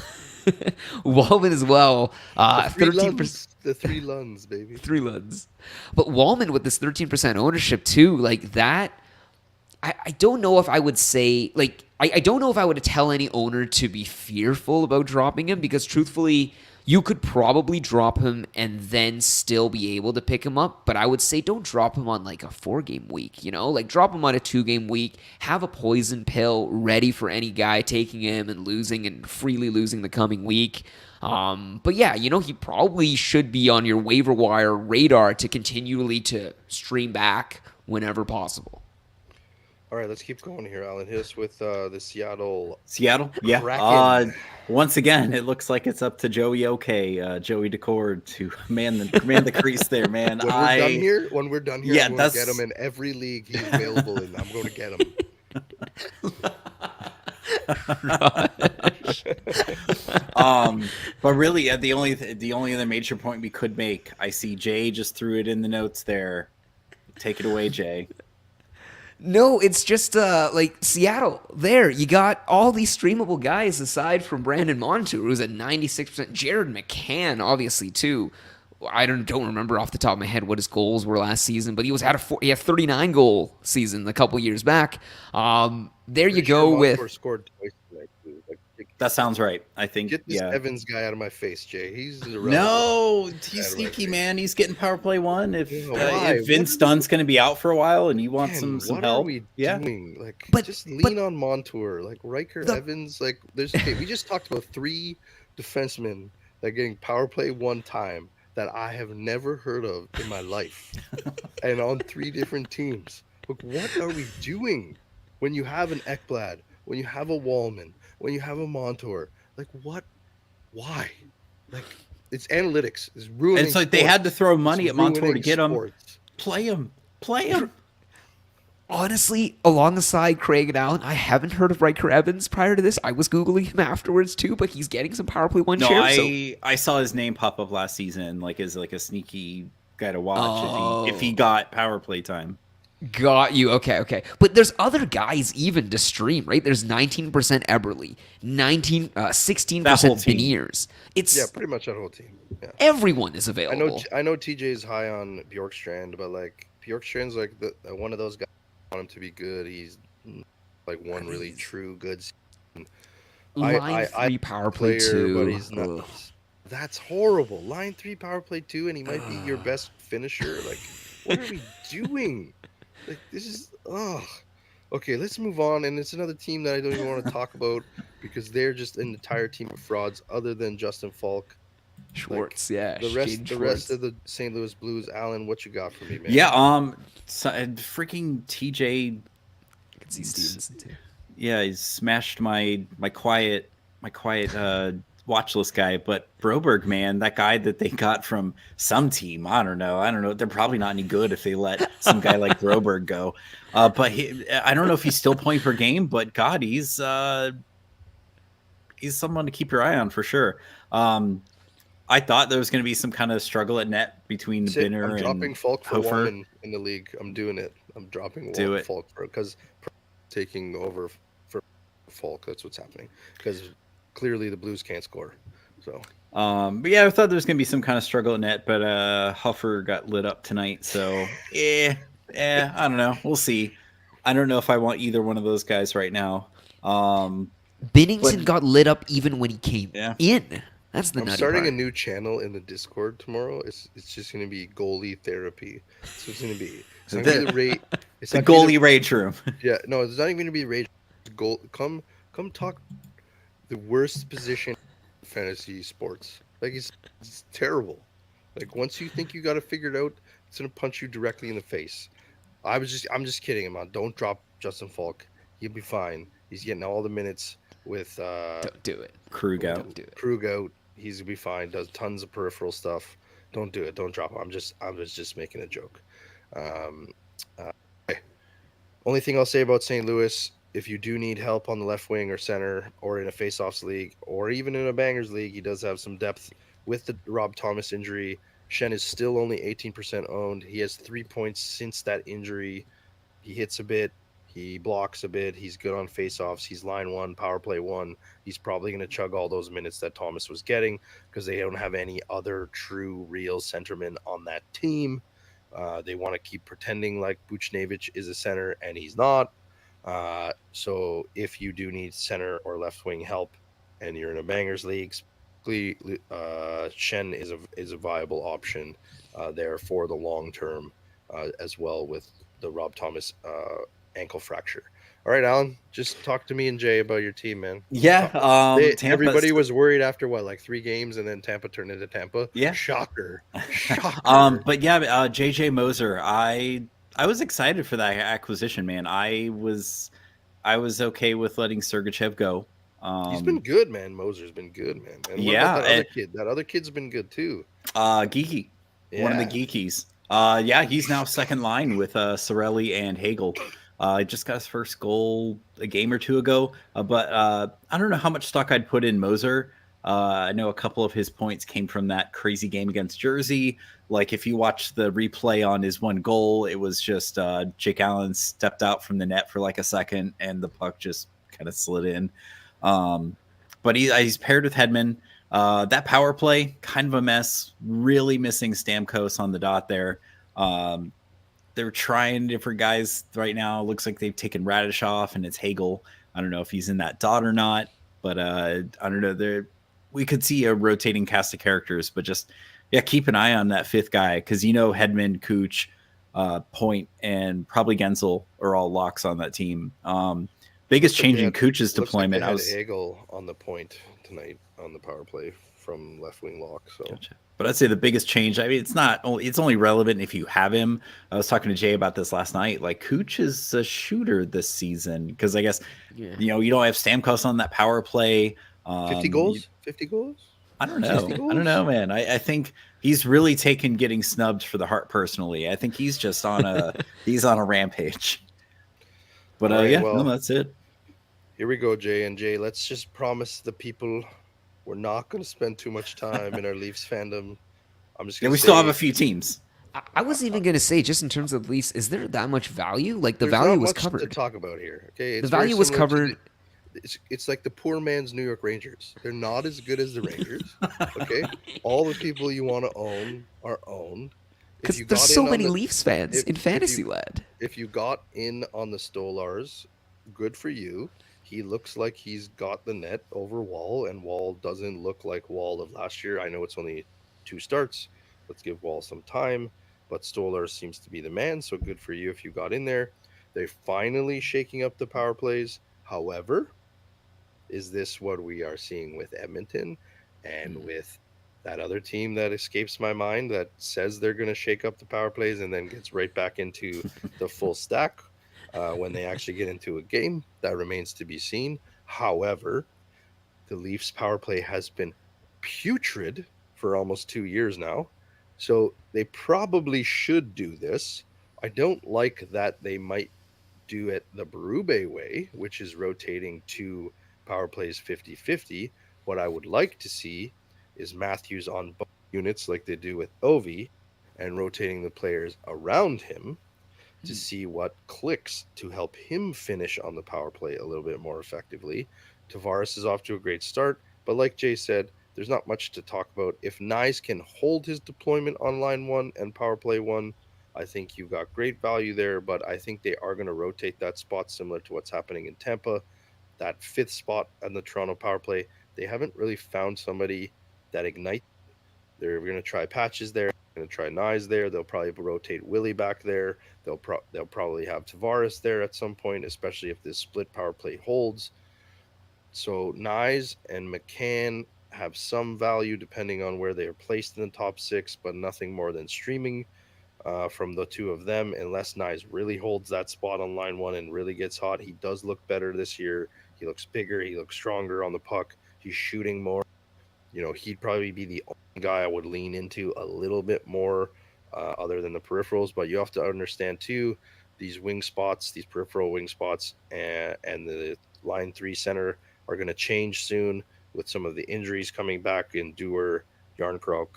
Wallman as well. 13%. The 3 Lunds, baby. 3 Lunds. But Wallman with this 13% ownership too, like that. I don't know if I would say, like, I don't know if I would tell any owner to be fearful about dropping him, because truthfully, You could probably drop him and then still be able to pick him up, but I would say don't drop him on like a 4 game week, you know? Like drop him on a 2 game week, have a poison pill ready for any guy taking him and losing and freely losing the coming week. But yeah, you know, he probably should be on your waiver wire radar to continually to stream back whenever possible. All right, let's keep going here, Alan. Hit us with the Seattle, yeah. Kraken. Once again, it looks like it's up to Joey Joey Decord to man the crease there, man. When we're done here, Yeah, I'm going to get him in every league he's available in. I'm going to get him. But really, the only other major point we could make, I see Jay just threw it in the notes there. Take it away, Jay. No, it's just like Seattle. There, you got all these streamable guys aside from Brandon Montour, who's at 96%. Jared McCann, obviously too. I don't remember off the top of my head what his goals were last season, but he had 39 goal season a couple years back. There you go with. Scored twice tonight, too. That sounds right. I think. Get this Evans guy out of my face, Jay. He's irrelevant. No, he's sneaky, man. He's getting power play one. If Vince Dunn's going to be out for a while and you want some help, what are we doing? Like, just lean on Montour, like Riker, Evans. Like, we just talked about 3 defensemen that are getting power play one time that I have never heard of in my life, and on 3 different teams. Look, what are we doing? When you have an Ekblad, when you have a Wallman, when you have a Montour, like what? Why? Like it's analytics. It's ruining. And it's like they had to throw money at Montour to get him. Play him. Honestly, alongside Craig and Allen, I haven't heard of Riker Evans prior to this. I was Googling him afterwards too, but he's getting some power play one share. I saw his name pop up last season, like as like a sneaky guy to watch if he got power play time. Got you. Okay. But there's other guys even to stream, right? There's 19% Eberle, 16% Beniers. It's pretty much that whole team. Yeah. Everyone is available. I know TJ is high on Bjorkstrand, but like Bjorkstrand's like one of those guys. I want him to be good. He's like one really true good. Line 3 power play 2, but he's not. That's horrible. Line 3 power play 2, and he might be your best finisher. Like, what are we doing? Like, this is okay. Let's move on. And it's another team that I don't even want to talk about because they're just an entire team of frauds, other than Justin Falk, Schwartz. Like, the rest of the St. Louis Blues. Alan, what you got for me, man? Yeah, freaking TJ. I can see Stevenson too. Yeah, he's smashed my quiet watch list guy, but Broberg, man, that guy that they got from some team, I don't know. They're probably not any good if they let some guy like Broberg go. But I don't know if he's still point per game, but God, he's someone to keep your eye on for sure. I thought there was going to be some kind of struggle at net between Binner and dropping Falk for Hofer. one in the league. I'm doing it. I'm dropping Falk because taking over for Falk. That's what's happening because clearly the Blues can't score. So, but yeah, I thought there was gonna be some kind of struggle at net, but Huffer got lit up tonight. So, I don't know. We'll see. I don't know if I want either one of those guys right now. Bennington got lit up even when he came in. That's the. I'm starting part. A new channel in the Discord tomorrow. It's just gonna be goalie therapy. So it's gonna be. It's not gonna be the goalie rage room. Yeah, no, it's not even gonna be rage. Come talk. The worst position in fantasy sports. Like it's terrible. Like once you think you got it figured out, it's gonna punch you directly in the face. I'm just kidding him on. Don't drop Justin Falk. He'll be fine. He's getting all the minutes with don't do it. Krug out. Krug out. He's gonna be fine. Does tons of peripheral stuff. Don't do it. Don't drop him. I was just making a joke. Only thing I'll say about St. Louis. If you do need help on the left wing or center or in a faceoffs league or even in a bangers league, he does have some depth with the Rob Thomas injury. Shen is still only 18% owned. He has 3 points since that injury. He hits a bit. He blocks a bit. He's good on faceoffs. He's line 1, power play 1. He's probably going to chug all those minutes that Thomas was getting because they don't have any other true, real centerman on that team. They want to keep pretending like Buchnevich is a center, and he's not. So if you do need center or left wing help and you're in a bangers league, typically Shen is a viable option there for the long term as well with the Rob Thomas ankle fracture. All right, Alan, just talk to me and Jay about your team, man. Yeah, Tampa's Everybody was worried after what, like 3 games, and then Tampa turned into Tampa. yeah. Shocker, shocker. But yeah, JJ Moser, I was excited for that acquisition, man. I was okay with letting Sergachev go. He's been good, man. Moser's been good, man. And what about Yeah, that other kid? That other kid's been good too. Geeky, one of the Yeah. Geekies. Yeah, he's now second line with Sorelli and Hagel. He just got his first goal a game or two ago. But I don't know how much stock I'd put in Moser. I know a couple of his points came from that crazy game against Jersey. Like if you watch the replay on his one goal, it was just Jake Allen stepped out from the net for like a second, and the puck just kind of slid in. Um, but he's paired with Hedman. That power play, kind of a mess. Really missing Stamkos on the dot there. They're trying different guys right now. Looks like they've taken Radish off, and it's Hagel. I don't know if he's in that dot or not, but I don't know. We could see a rotating cast of characters, but just yeah, keep an eye on that fifth guy because Hedman, Cooch, Point, and probably Gensel are all locks on that team. Biggest Looks like change in Cooch's looks like they deployment. had Hagel on the point tonight on the power play from left wing lock. So Gotcha. But I'd say the biggest change. I mean, it's only relevant if you have him. I was talking to Jay about this last night. Like Cooch is a shooter this season because I guess Yeah. you don't have Stamkos on that power play. 50 goals, 50 goals. I don't know. 60 I goals? don't know, man. I think he's really taken getting snubbed for the Hart personally. I think he's just on a rampage. But All right, yeah, no, well, that's it. here we go, Jay and Jay. Let's just promise the people we're not going to spend too much time in our Leafs fandom. I'm just Yeah, going we to still have a say few teams. I was even gonna say, just in terms of Leafs, is there that much value? Like the there's not value was much to covered. talk about here. Okay, The it's very value was similar to covered. it's like the poor man's New York Rangers. They're not as good as the Rangers. Okay, all the people you want to own are owned. If Because you there's got so in on many the Leafs fans in if you fantasy land. if you got in on the Stolars, good for you. He looks like he's got the net over Wall, and Wall doesn't look like Wall of last year. I know it's only 2 starts. Let's give Wall some time, but Stolar seems to be the man. So good for you if you got in there. They're finally shaking up the power plays. However, is this what we are seeing with Edmonton and with that other team that escapes my mind that says they're going to shake up the power plays and then gets right back into the full stack when they actually get into a game? That remains to be seen. However, the Leafs power play has been putrid for almost 2 years now. So they probably should do this. I don't like that they might do it the Berube way, which is rotating two power plays 50-50. What I would like to see is Matthews on both units like they do with Ovi and rotating the players around him to see what clicks to help him finish on the power play a little bit more effectively. Tavares is off to a great start, but like Jay said, there's not much to talk about. If Nyes can hold his deployment on line one and power play one, I think you've got great value there, but I think they are going to rotate that spot similar to what's happening in Tampa. That fifth spot on the Toronto power play, they haven't really found somebody that ignites. They're going to try Patches there. Going to try Nyes there. They'll probably rotate Willie back there. They'll probably have Tavares there at some point, especially if this split power play holds. So Nyes and McCann have some value depending on where they are placed in the top six, but nothing more than streaming from the two of them, unless Nyes really holds that spot on line one and really gets hot. He does look better this year. He looks bigger. He looks stronger on the puck. He's shooting more. He'd probably be the only guy I would lean into a little bit more, other than the peripherals. But you have to understand too, these wing spots, these peripheral wing spots, and the line three center are going to change soon with some of the injuries coming back in Dewar, Yarncroc,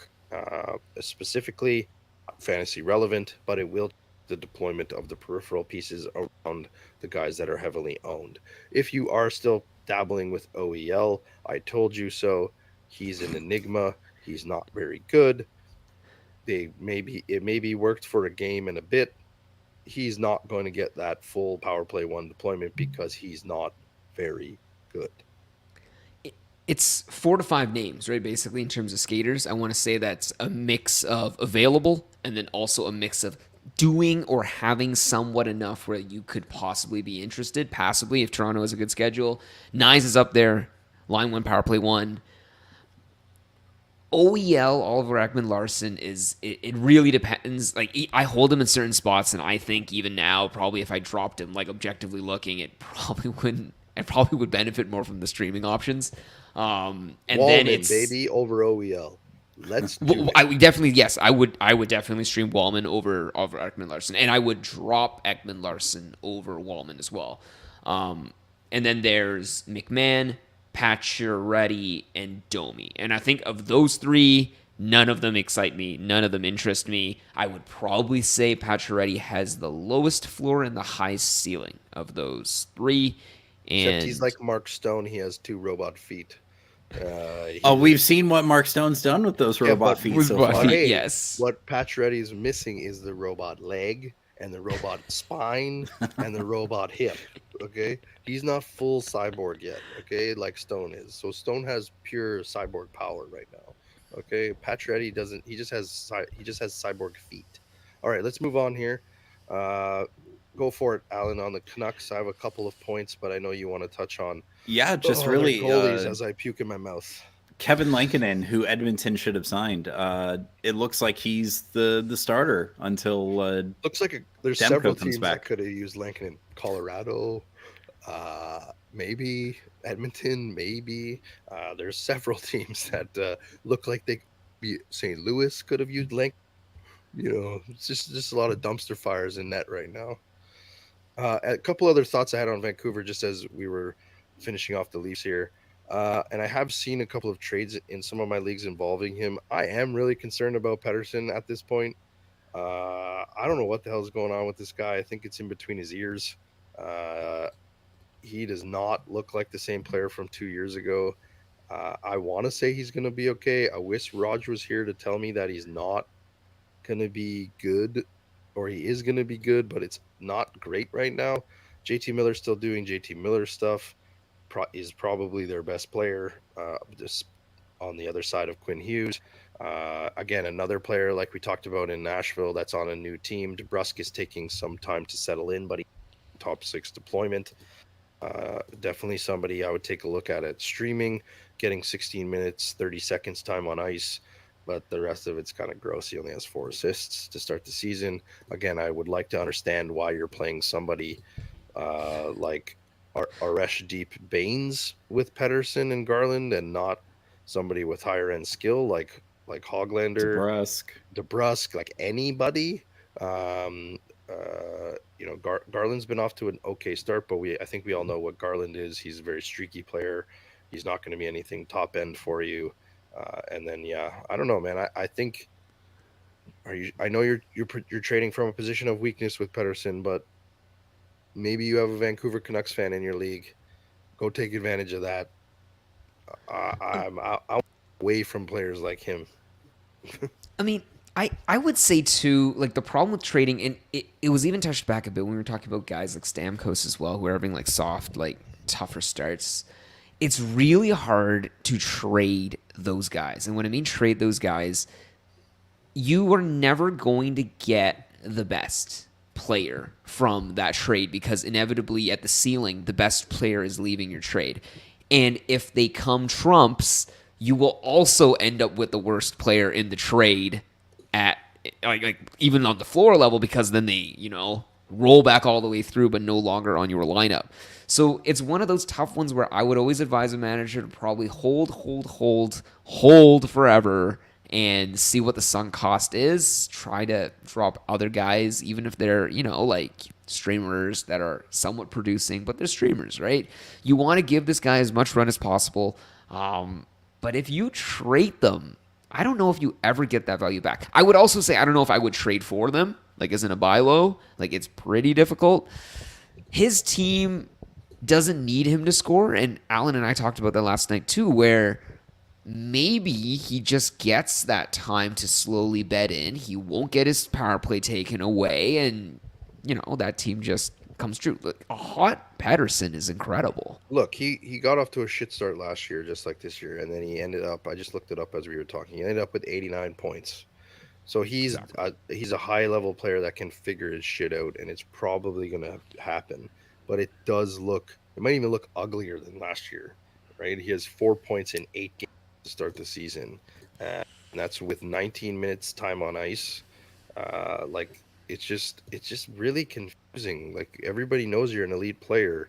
specifically. Not fantasy relevant, but it will the deployment of the peripheral pieces around the guys that are heavily owned. If you are still dabbling with OEL, I told you so. He's an enigma. He's not very good. It maybe worked for a game and a bit. He's not going to get that full power play one deployment because he's not very good. it's 4 to 5 names, right? Basically, in terms of skaters, I want to say that's a mix of available and then also a mix of doing or having somewhat enough where you could possibly be interested passively if Toronto has a good schedule. Nyes is up there, line one, power play one. OEL, Oliver Ekman Larson, it really depends. Like, I hold him in certain spots, and I think even now, probably if I dropped him, like objectively looking, it probably would benefit more from the streaming options. And then Wallman, it's baby, over OEL. Let's do it. I would definitely, yes, I would definitely stream Wallman over Ekman Larson, and I would drop Ekman Larson over Wallman as well. And then there's McMahon, Pacioretty, and Domi, and I think of those three, none of them excite me, none of them interest me. I would probably say Pacioretty has the lowest floor and the highest ceiling of those three. Except he's And like Mark Stone. He has 2 robot feet. Oh, we've seen what Mark Stone's done with those Yeah, robot but feet with so robot far. feet. hey, Yes. what Pacioretty is missing is the robot leg and the robot spine and the robot hip. Okay, he's not full cyborg yet. Okay, like Stone is. So Stone has pure cyborg power right now. Okay, Pacioretty doesn't. He just has cyborg feet. All right, let's move on here. Uh, Go for it, Alan. On the Canucks, I have a couple of points, but I know you want to touch on Yeah, just their really goalies as I puke in my mouth. Kevin Lankinen, who Edmonton should have signed. It looks like he's the starter until Looks like there's Demko several comes teams back. that could have used Lincoln in Colorado, maybe Edmonton, maybe. There's several teams that look like they could be. St. Louis could have used Lincoln. It's just a lot of dumpster fires in net right now. A couple other thoughts I had on Vancouver just as we were finishing off the Leafs here. And I have seen a couple of trades in some of my leagues involving him. I am really concerned about Pedersen at this point. I don't know what the hell is going on with this guy. I think it's in between his ears. Uh, he does not look like the same player from 2 years ago. I want to say he's going to be okay. I wish Raj was here to tell me that he's not going to be good or he is going to be good, but it's not great right now. JT Miller's still doing JT Miller stuff. Is probably their best player, just on the other side of Quinn Hughes. Again, another player like we talked about in Nashville that's on a new team. DeBrusk is taking some time to settle in, but he top 6 deployment. Definitely somebody I would take a look at streaming, getting 16 minutes, 30 seconds time on ice, but the rest of it's kind of gross. He only has 4 assists to start the season. Again, I would like to understand why you're playing somebody like Aresh Deep Baines with Pedersen and Garland and not somebody with higher end skill like Hoglander, DeBrusk, like anybody. Garland's been off to an okay start, but I think we all know what Garland is. He's a very streaky player. He's not going to be anything top end for you. And then I don't know, man. I think I know you're trading from a position of weakness with Pedersen, but maybe you have a Vancouver Canucks fan in your league. Go take advantage of that. I'm away from players like him. I mean, I would say too, like the problem with trading, and it was even touched back a bit when we were talking about guys like Stamkos as well, who are having like soft, like tougher starts. It's really hard to trade those guys. And when I mean trade those guys, you are never going to get the best player from that trade because inevitably at the ceiling, the best player is leaving your trade. And if they come trumps, you will also end up with the worst player in the trade at like even on the floor level because then they, roll back all the way through but no longer on your lineup. So it's one of those tough ones where I would always advise a manager to probably hold forever and see what the sunk cost is. Try to drop other guys, even if they're, like streamers that are somewhat producing, but they're streamers, right? You want to give this guy as much run as possible. But if you trade them, I don't know if you ever get that value back. I would also say I don't know if I would trade for them, like as in a buy low. Like it's pretty difficult. His team doesn't need him to score, and Alan and I talked about that last night too, where maybe he just gets that time to slowly bed in. He won't get his power play taken away, and that team just comes true. Look, a hot Patterson is incredible. Look, he got off to a shit start last year, just like this year, and then he ended up. I just looked it up as we were talking. He ended up with 89 points. So Exactly. he's a high level player that can figure his shit out, and it's probably going to happen. But it does look. It might even look uglier than last year, right? He has 4 points in 8 games to start the season, and that's with 19 minutes time on ice. Like it's just really confusing. Like everybody knows you're an elite player,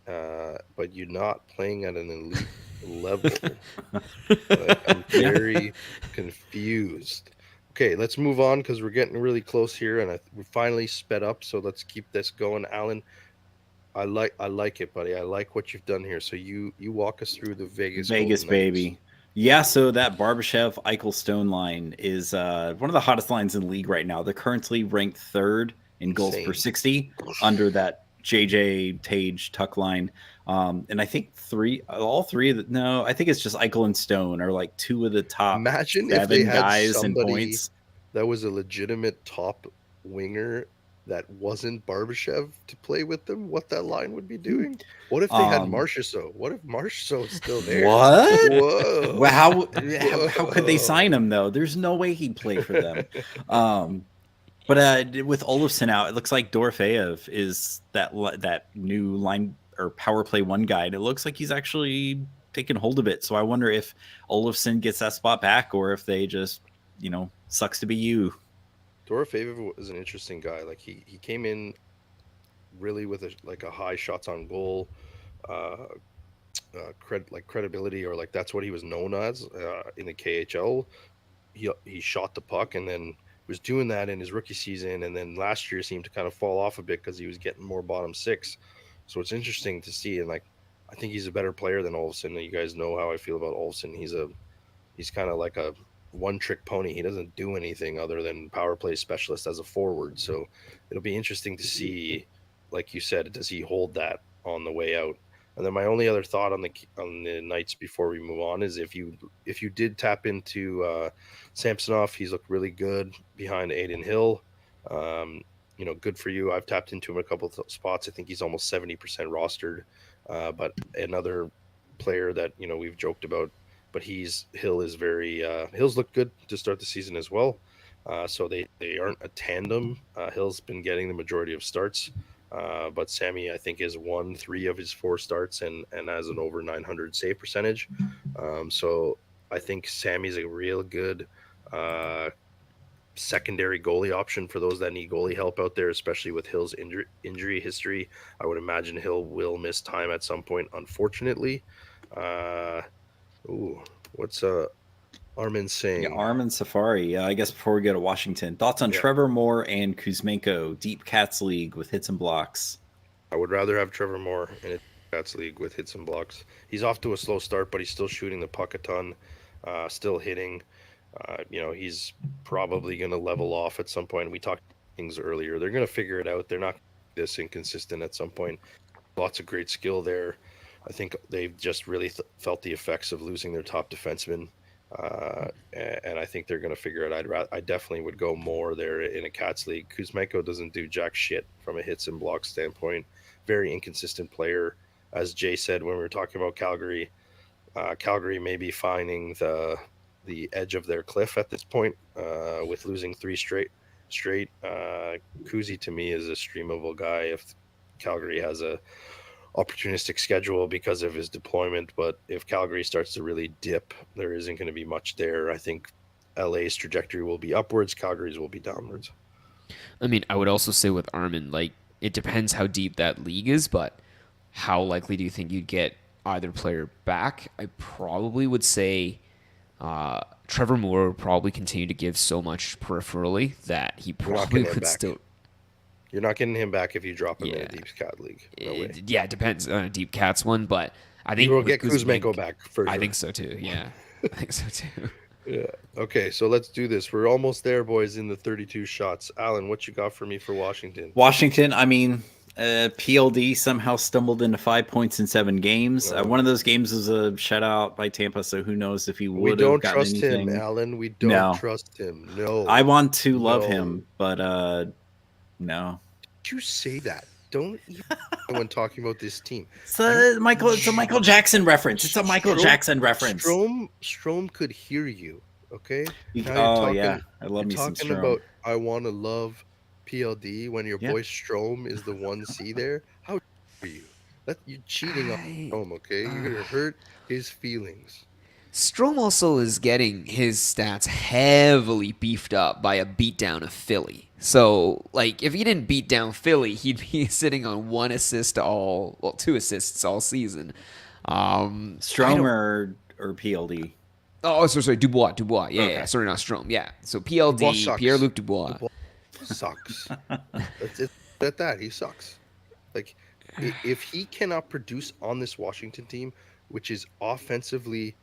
but you're not playing at an elite level. Like I'm Yeah. very confused. Okay, let's move on because we're getting really close here, and we finally sped up. So let's keep this going, Alan. I like it, buddy. I like what you've done here. So you walk us through the Vegas Vegas, Golden Knights. baby. Yeah, so that Barbashev Eichel Stone line is one of the hottest lines in the league right now. They're currently ranked third in goals per Insane. 60 under that JJ Tage Tuck line. And I think all three of the, no, I think it's just Eichel and Stone are like two of the top Imagine if they seven had guys in somebody points. that was a legitimate top winger that wasn't Barbashev to play with them, what that line would be doing. What if they had Um, Marchessault? What if Marchessault is still there? what? Whoa. Well, how could they Whoa. sign him though? There's no way he'd play for them. Um, But with Olofsson out, it looks like Dorofeev is that new line or power play one guy. And it looks like he's actually taken hold of it. So I wonder if Olofsson gets that spot back, or if they just, sucks to be you. Dorofeev was an interesting guy. Like he came in really with a high shots on goal, uh, credibility, or like that's what he was known as in the KHL. He shot the puck and then was doing that in his rookie season, and then last year seemed to kind of fall off a bit because he was getting more bottom six. So it's interesting to see, and like I think he's a better player than Olsen. You guys know how I feel about Olsen. He's kind of like a one trick pony. He doesn't do anything other than power play specialist as a forward. So it'll be interesting to see, like you said, does he hold that on the way out? And then my only other thought on the Knights before we move on is if you did tap into Samsonov, he's looked really good behind Aiden Hill. Um, good for you. I've tapped into him a couple of spots. I think he's almost 70% rostered. But another player that we've joked about, but Hill is very Hill's looked good to start the season as well. So they aren't a tandem. Hill's been getting the majority of starts. But Sammy, I think, has won 3 of his 4 starts and has an over 900 save percentage. So I think Sammy's a real good uh, secondary goalie option for those that need goalie help out there, especially with Hill's injury history. I would imagine Hill will miss time at some point, unfortunately. Uh, ooh, what's Armin Yeah, saying? Armin Safari. I guess before we go to Washington, thoughts on Yeah, Trevor Moore and Kuzmenko, Deep Cats League with hits and blocks. I would rather have Trevor Moore in a Cats league with hits and blocks. He's off to a slow start, but he's still shooting the puck a ton, still hitting. He's probably going to level off at some point. We talked things earlier. They're going to figure it out. They're not this inconsistent at some point. Lots of great skill there. I think they've just really felt the effects of losing their top defenseman. And I think they're going to figure it out. I definitely would go more there in a Cats league. Kuzmenko doesn't do jack shit from a hits and blocks standpoint. Very inconsistent player. As Jay said when we were talking about Calgary, Calgary may be finding the edge of their cliff at this point with losing 3 straight. Kuzi to me is a streamable guy if Calgary has a opportunistic schedule because of his deployment. But if Calgary starts to really dip, there isn't going to be much there. I think LA's trajectory will be upwards, Calgary's will be downwards. I mean, I would also say with Armin, like it depends how deep that league is, but how likely do you think you'd get either player back? I probably would say Trevor Moore would probably continue to give so much peripherally that he You're not probably getting him could back. still. You're not getting him back if you drop him in a Yeah, deep cat league. No way. yeah, it depends on a deep cats one, but I You think will with get Kuzmenko Kuzmenko, back for I sure. think so too. Yeah, I think so too. Yeah. Okay, so let's do this. We're almost there, boys, in the 32 shots. Alan, what you got for me for Washington? Washington, I mean, PLD somehow stumbled into 5 points in 7 games. No. One of those games was a shutout by Tampa, so who knows if he We would have don't gotten trust him, anything. Alan. We don't No, trust him. No. I want to love No. him, but no. Did you say that? don't even when talking about this team. It's a Michael Jackson reference. It's a Michael Jackson reference. Strom could hear you. Okay. Now Yeah, I love you're me some talking Strom. about I want to love PLD when your Yeah. boy Strom is the 1C there. How dare you? That you cheating on I, Strom, okay? You're gonna hurt his feelings. Strom also is getting his stats heavily beefed up by a beatdown of Philly. So, like, if he didn't beat down Philly, he'd be sitting on 2 assists all season. Strom or PLD? Oh, sorry, Dubois. Yeah, Okay. sorry, not Strom. Yeah, so Dubois PLD, sucks. Pierre-Luc Dubois. Dubois sucks. That's it. At that, he sucks. Like, if he cannot produce on this Washington team, which is offensively,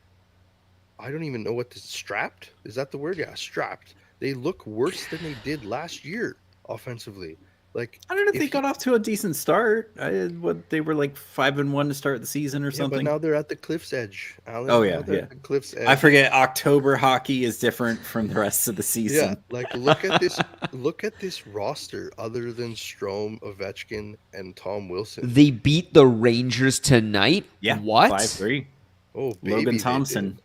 I don't even know what the strapped is that the word? Yeah, strapped. They look worse than they did last year offensively. Like, I don't know if they he, got off to a decent start. They were like 5-1 to start the season or yeah, but something. now they're at the cliff's edge, Alan. Oh, yeah, Now they're yeah. at the cliff's edge. I forget October hockey is different from the rest of the season. Yeah, like look at this. Look at this roster. Other than Strome, Ovechkin, and Tom Wilson. They beat the Rangers tonight. Yeah, What? 5-3. Oh, baby, Logan they Thompson. did.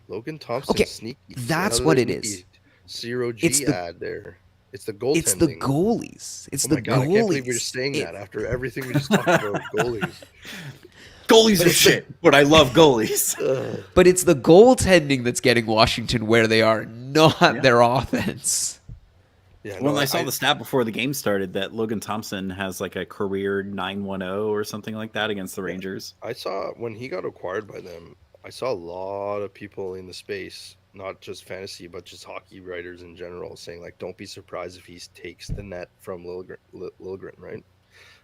Logan Thompson, Okay, sneaky. that's Another what it sneaky is. 0G It's the- ad there. It's the goaltending. It's the goalies. It's Oh the my god, goalies. I can't believe we're just saying that after everything we just talked about goalies. Goalies are shit, but I love goalies. But it's the goaltending that's getting Washington where they are, not their offense. Yeah, Well, I saw the stat before the game started that Logan Thompson has like a career 9-1-0 or something like that against the Rangers. I saw when he got acquired by them, I saw a lot of people in the space, not just fantasy, but just hockey writers in general, saying like, "Don't be surprised if he takes the net from Liljegren, right?"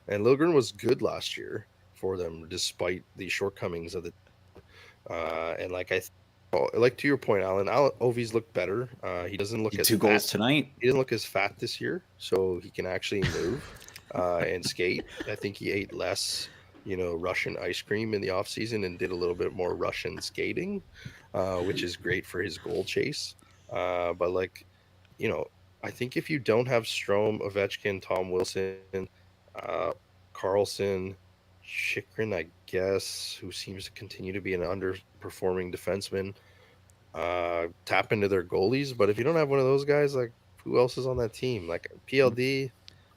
And Liljegren was good last year for them, despite the shortcomings of the. And like to your point, Alan, Ovi's looked better. He doesn't look as 2 goals fat. tonight. He doesn't look as fat this year, so he can actually move and skate. I think he ate less, Russian ice cream in the off season and did a little bit more Russian skating, which is great for his goal chase. But I think if you don't have Strome, Ovechkin, Tom Wilson, Carlson, Chychrun, I guess, who seems to continue to be an underperforming defenseman, tap into their goalies. But if you don't have one of those guys, like who else is on that team? Like PLD,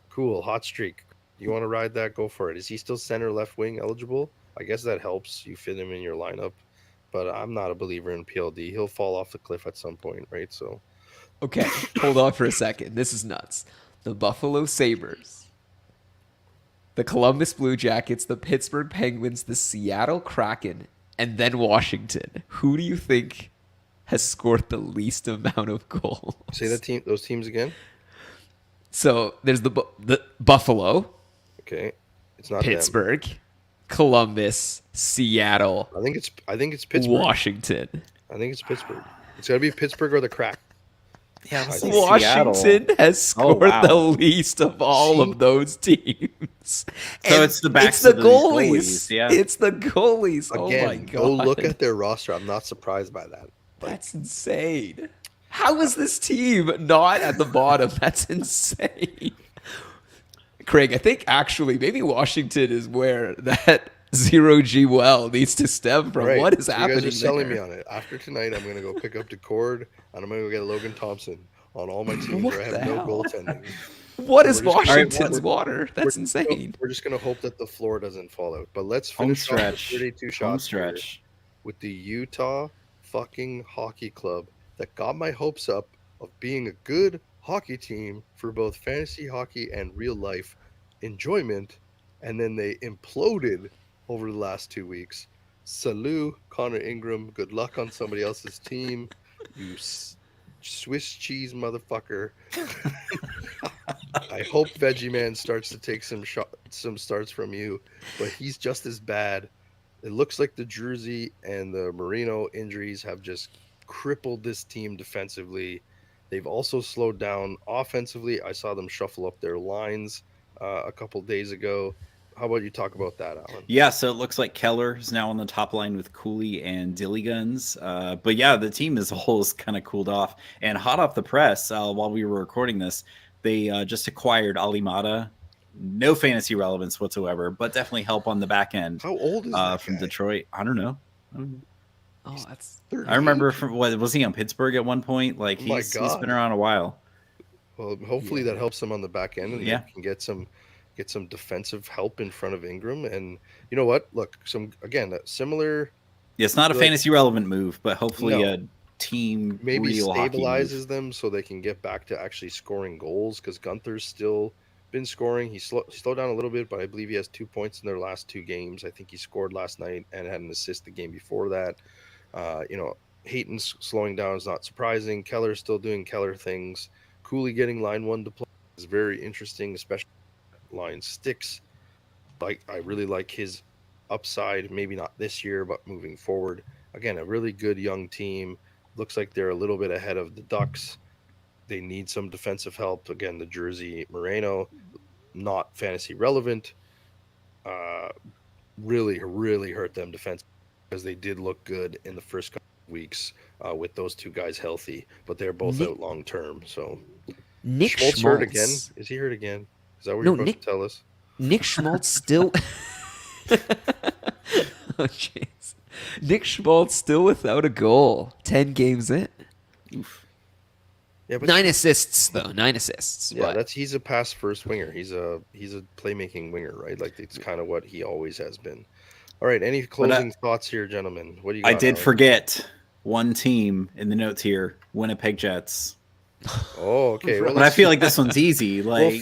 cool, hot streak. You want to ride that? Go for it. Is he still center left wing eligible? I guess that helps you fit him in your lineup. But I'm not a believer in PLD. He'll fall off the cliff at some point, right? So, Okay, hold on for a second. This is nuts. The Buffalo Sabres, the Columbus Blue Jackets, the Pittsburgh Penguins, the Seattle Kraken, and then Washington. Who do you think has scored the least amount of goals? say those teams again. So there's the Buffalo, Okay, it's not them. Pittsburgh, Columbus, Seattle, I think it's Pittsburgh. Washington. I think it's Pittsburgh. It's got to be Pittsburgh or the Kraken. Yeah, I think Washington has scored the least of all of those teams. So And it's the backs it's the of the goalies. goalies, yeah. It's the goalies. Oh my Again, god. go look at their roster. I'm not surprised by that. That's insane. How is this team not at the bottom? That's insane. Craig, I think actually maybe Washington is where that 0G well needs to stem from. Right. What is You happening guys are selling there? me on it. After tonight, I'm going to go pick up Decord and I'm going to go get Logan Thompson on all my teams What where I the have no hell? goaltending. What So is we're just- Washington's we're- water? That's we're- insane. We're just going to hope that the floor doesn't fall out. But let's Home finish off the stretch. 32 Home shots here stretch. with the Utah fucking hockey club that got my hopes up of being a good hockey team for both fantasy hockey and real life enjoyment, and then they imploded over the last 2 weeks. Salute, Connor Ingram. Good luck on somebody else's team. You Swiss cheese motherfucker. I hope Veggie Man starts to take some starts from you, but he's just as bad. It looks like the Jersey and the Marino injuries have just crippled this team defensively. They've also slowed down offensively. I saw them shuffle up their lines a couple days ago. How about you talk about that, Alan? Yeah, so it looks like Keller is now on the top line with Cooley and Dillyguns. But yeah, the team as a whole is kind of cooled off. And hot off the press, while we were recording this, they just acquired Alimata no fantasy relevance whatsoever, but definitely help on the back end. How old is that from guy? Detroit? I don't know. Oh, that's 38? I remember from what was he on Pittsburgh at one point? Like Oh my he's God. been around a while. Well, hopefully that Yeah. helps him on the back end, and Yeah. they can get some defensive help in front of Ingram. And you know what? Look, similar. Yeah, it's not a like fantasy relevant move, but hopefully No. a team Maybe real hockey move. stabilizes them so they can get back to actually scoring goals, because Gunther's still been scoring. He slowed down a little bit, but I believe he has 2 points in their last 2 games. I think he scored last night and had an assist the game before that. You know, Hayton's slowing down is not surprising. Keller's still doing Keller things. Cooley getting line 1 deployment is very interesting, especially line sticks. I really like his upside, maybe not this year, but moving forward. Again, a really good young team. Looks like they're a little bit ahead of the Ducks. They need some defensive help. Again, the Jersey Moreno, not fantasy relevant. Really, really hurt them defensively, because they did look good in the first couple of weeks with those 2 guys healthy, but they're both Nick- out long term. So Nick Schmaltz hurt again. Schmaltz. Is he hurt again? Is that what No, you're about Nick- to tell us? Nick Schmaltz still. Oh jeez. Nick Schmaltz still without a goal. 10 games in. Oof. Yeah, but 9 assists though. 9 assists. yeah, but he's a pass first winger. He's a playmaking winger, right? Like it's kind of what he always has been. All right, any closing thoughts here, gentlemen? What do you got? I did Alan? forget one team in the notes here: Winnipeg Jets. Oh, okay. Well, But I feel like this one's easy. Like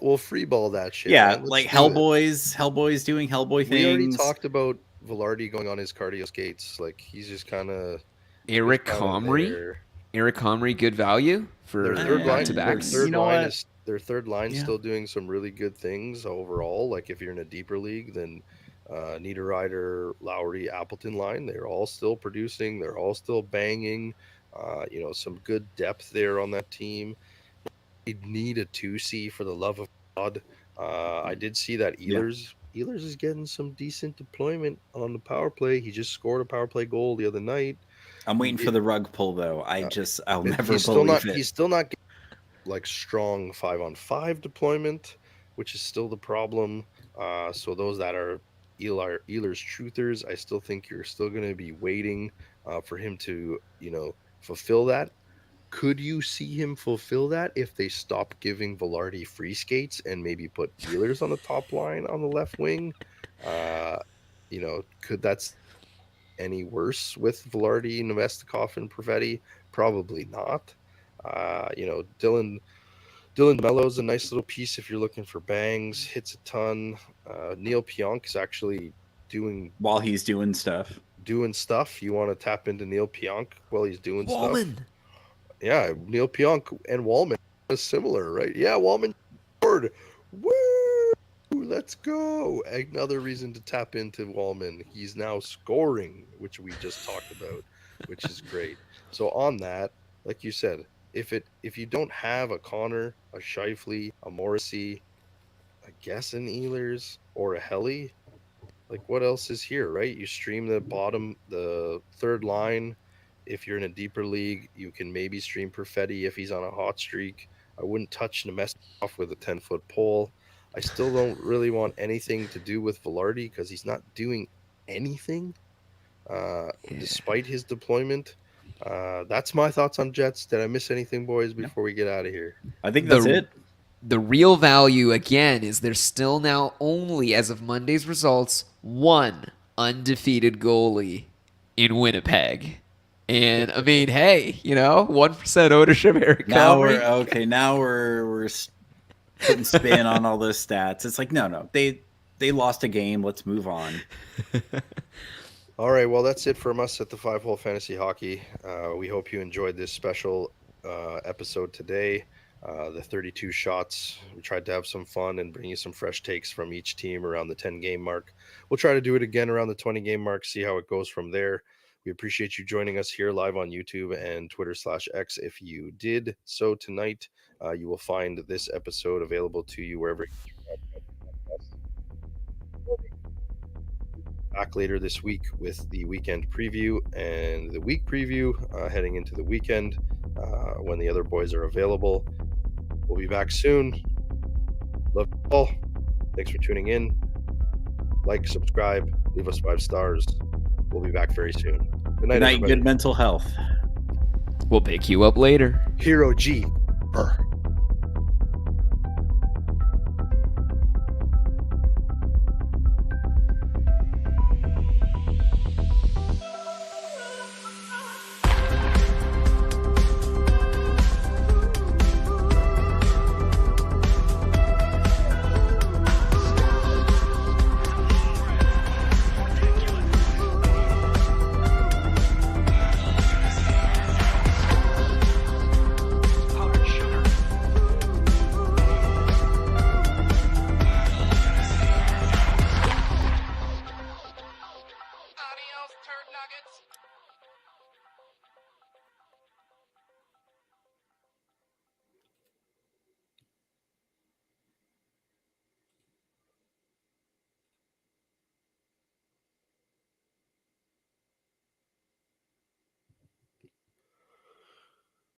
we'll free ball that shit. yeah, man. Let's like do it. Hellboy's doing Hellboy We already things. talked about Velarde going on his cardio skates. Like he's just kind of Eric Comrie. Eric Comrie, good value for Their third line. back to Their backs. third You know line what? is their third line Yeah. still doing some really good things overall. Like if you're in a deeper league, then Niederreiter, Lowry, Appleton line, they're all still producing. They're all still banging. Some good depth there on that team. They need a 2C for the love of God. I did see that Ehlers is getting some decent deployment on the power play. He just scored a power play goal the other night. I'm waiting for the rug pull though. I'll never He's believe it. He's still not getting, like strong 5-on-5 deployment, which is still the problem. So those that are Ehlers truthers, I still think you're still going to be waiting for him to, fulfill that. Could you see him fulfill that if they stop giving Velarde free skates and maybe put Ehlers on the top line on the left wing? Could that's any worse with Velarde, Nemestikov, and Perfetti? Probably not. Dylan DeMello's a nice little piece if you're looking for bangs. Hits a ton. Neil Pionk is actually doing While he's doing stuff. You want to tap into Neil Pionk while he's doing stuff. Wallman. Yeah, Neil Pionk and Wallman is similar, right? Yeah, Wallman scored. Woo! Let's go. Another reason to tap into Wallman. He's now scoring, which we just talked about, which is great. So on that, like you said, if you don't have a Connor, a Scheifele, a Morrissey, I guess an Ehlers or a Helly, like what else is here, right? You stream the third line. If you're in a deeper league, you can maybe stream Perfetti if he's on a hot streak. I wouldn't touch Nemestikov with a 10-foot pole. I still don't really want anything to do with Velarde because he's not doing anything despite his deployment. That's my thoughts on Jets. Did I miss anything, boys, before we get out of here? I think that's it. The real value, again, is there's still now only, as of Monday's results, one undefeated goalie in Winnipeg. And, I mean, hey, 1% ownership, Eric Now Comrie. Now we're putting spin on all those stats. It's like, no. They lost a game. Let's move on. All right, well, that's it from us at the 5-Hole Fantasy Hockey. We hope you enjoyed this special episode today. The 32 shots. We tried to have some fun and bring you some fresh takes from each team around the 10-game mark. We'll try to do it again around the 20-game mark, see how it goes from there. We appreciate you joining us here live on YouTube and Twitter/X. If you did so tonight, you will find this episode available to you wherever back later this week with the weekend preview and the week preview heading into the weekend when the other boys are available. We'll be back soon. Love you all. Thanks for tuning in. Like, subscribe, leave us 5 stars. We'll be back very soon. Good night, Good night, everybody. good mental health. We'll pick you up later. Hero G. Brr.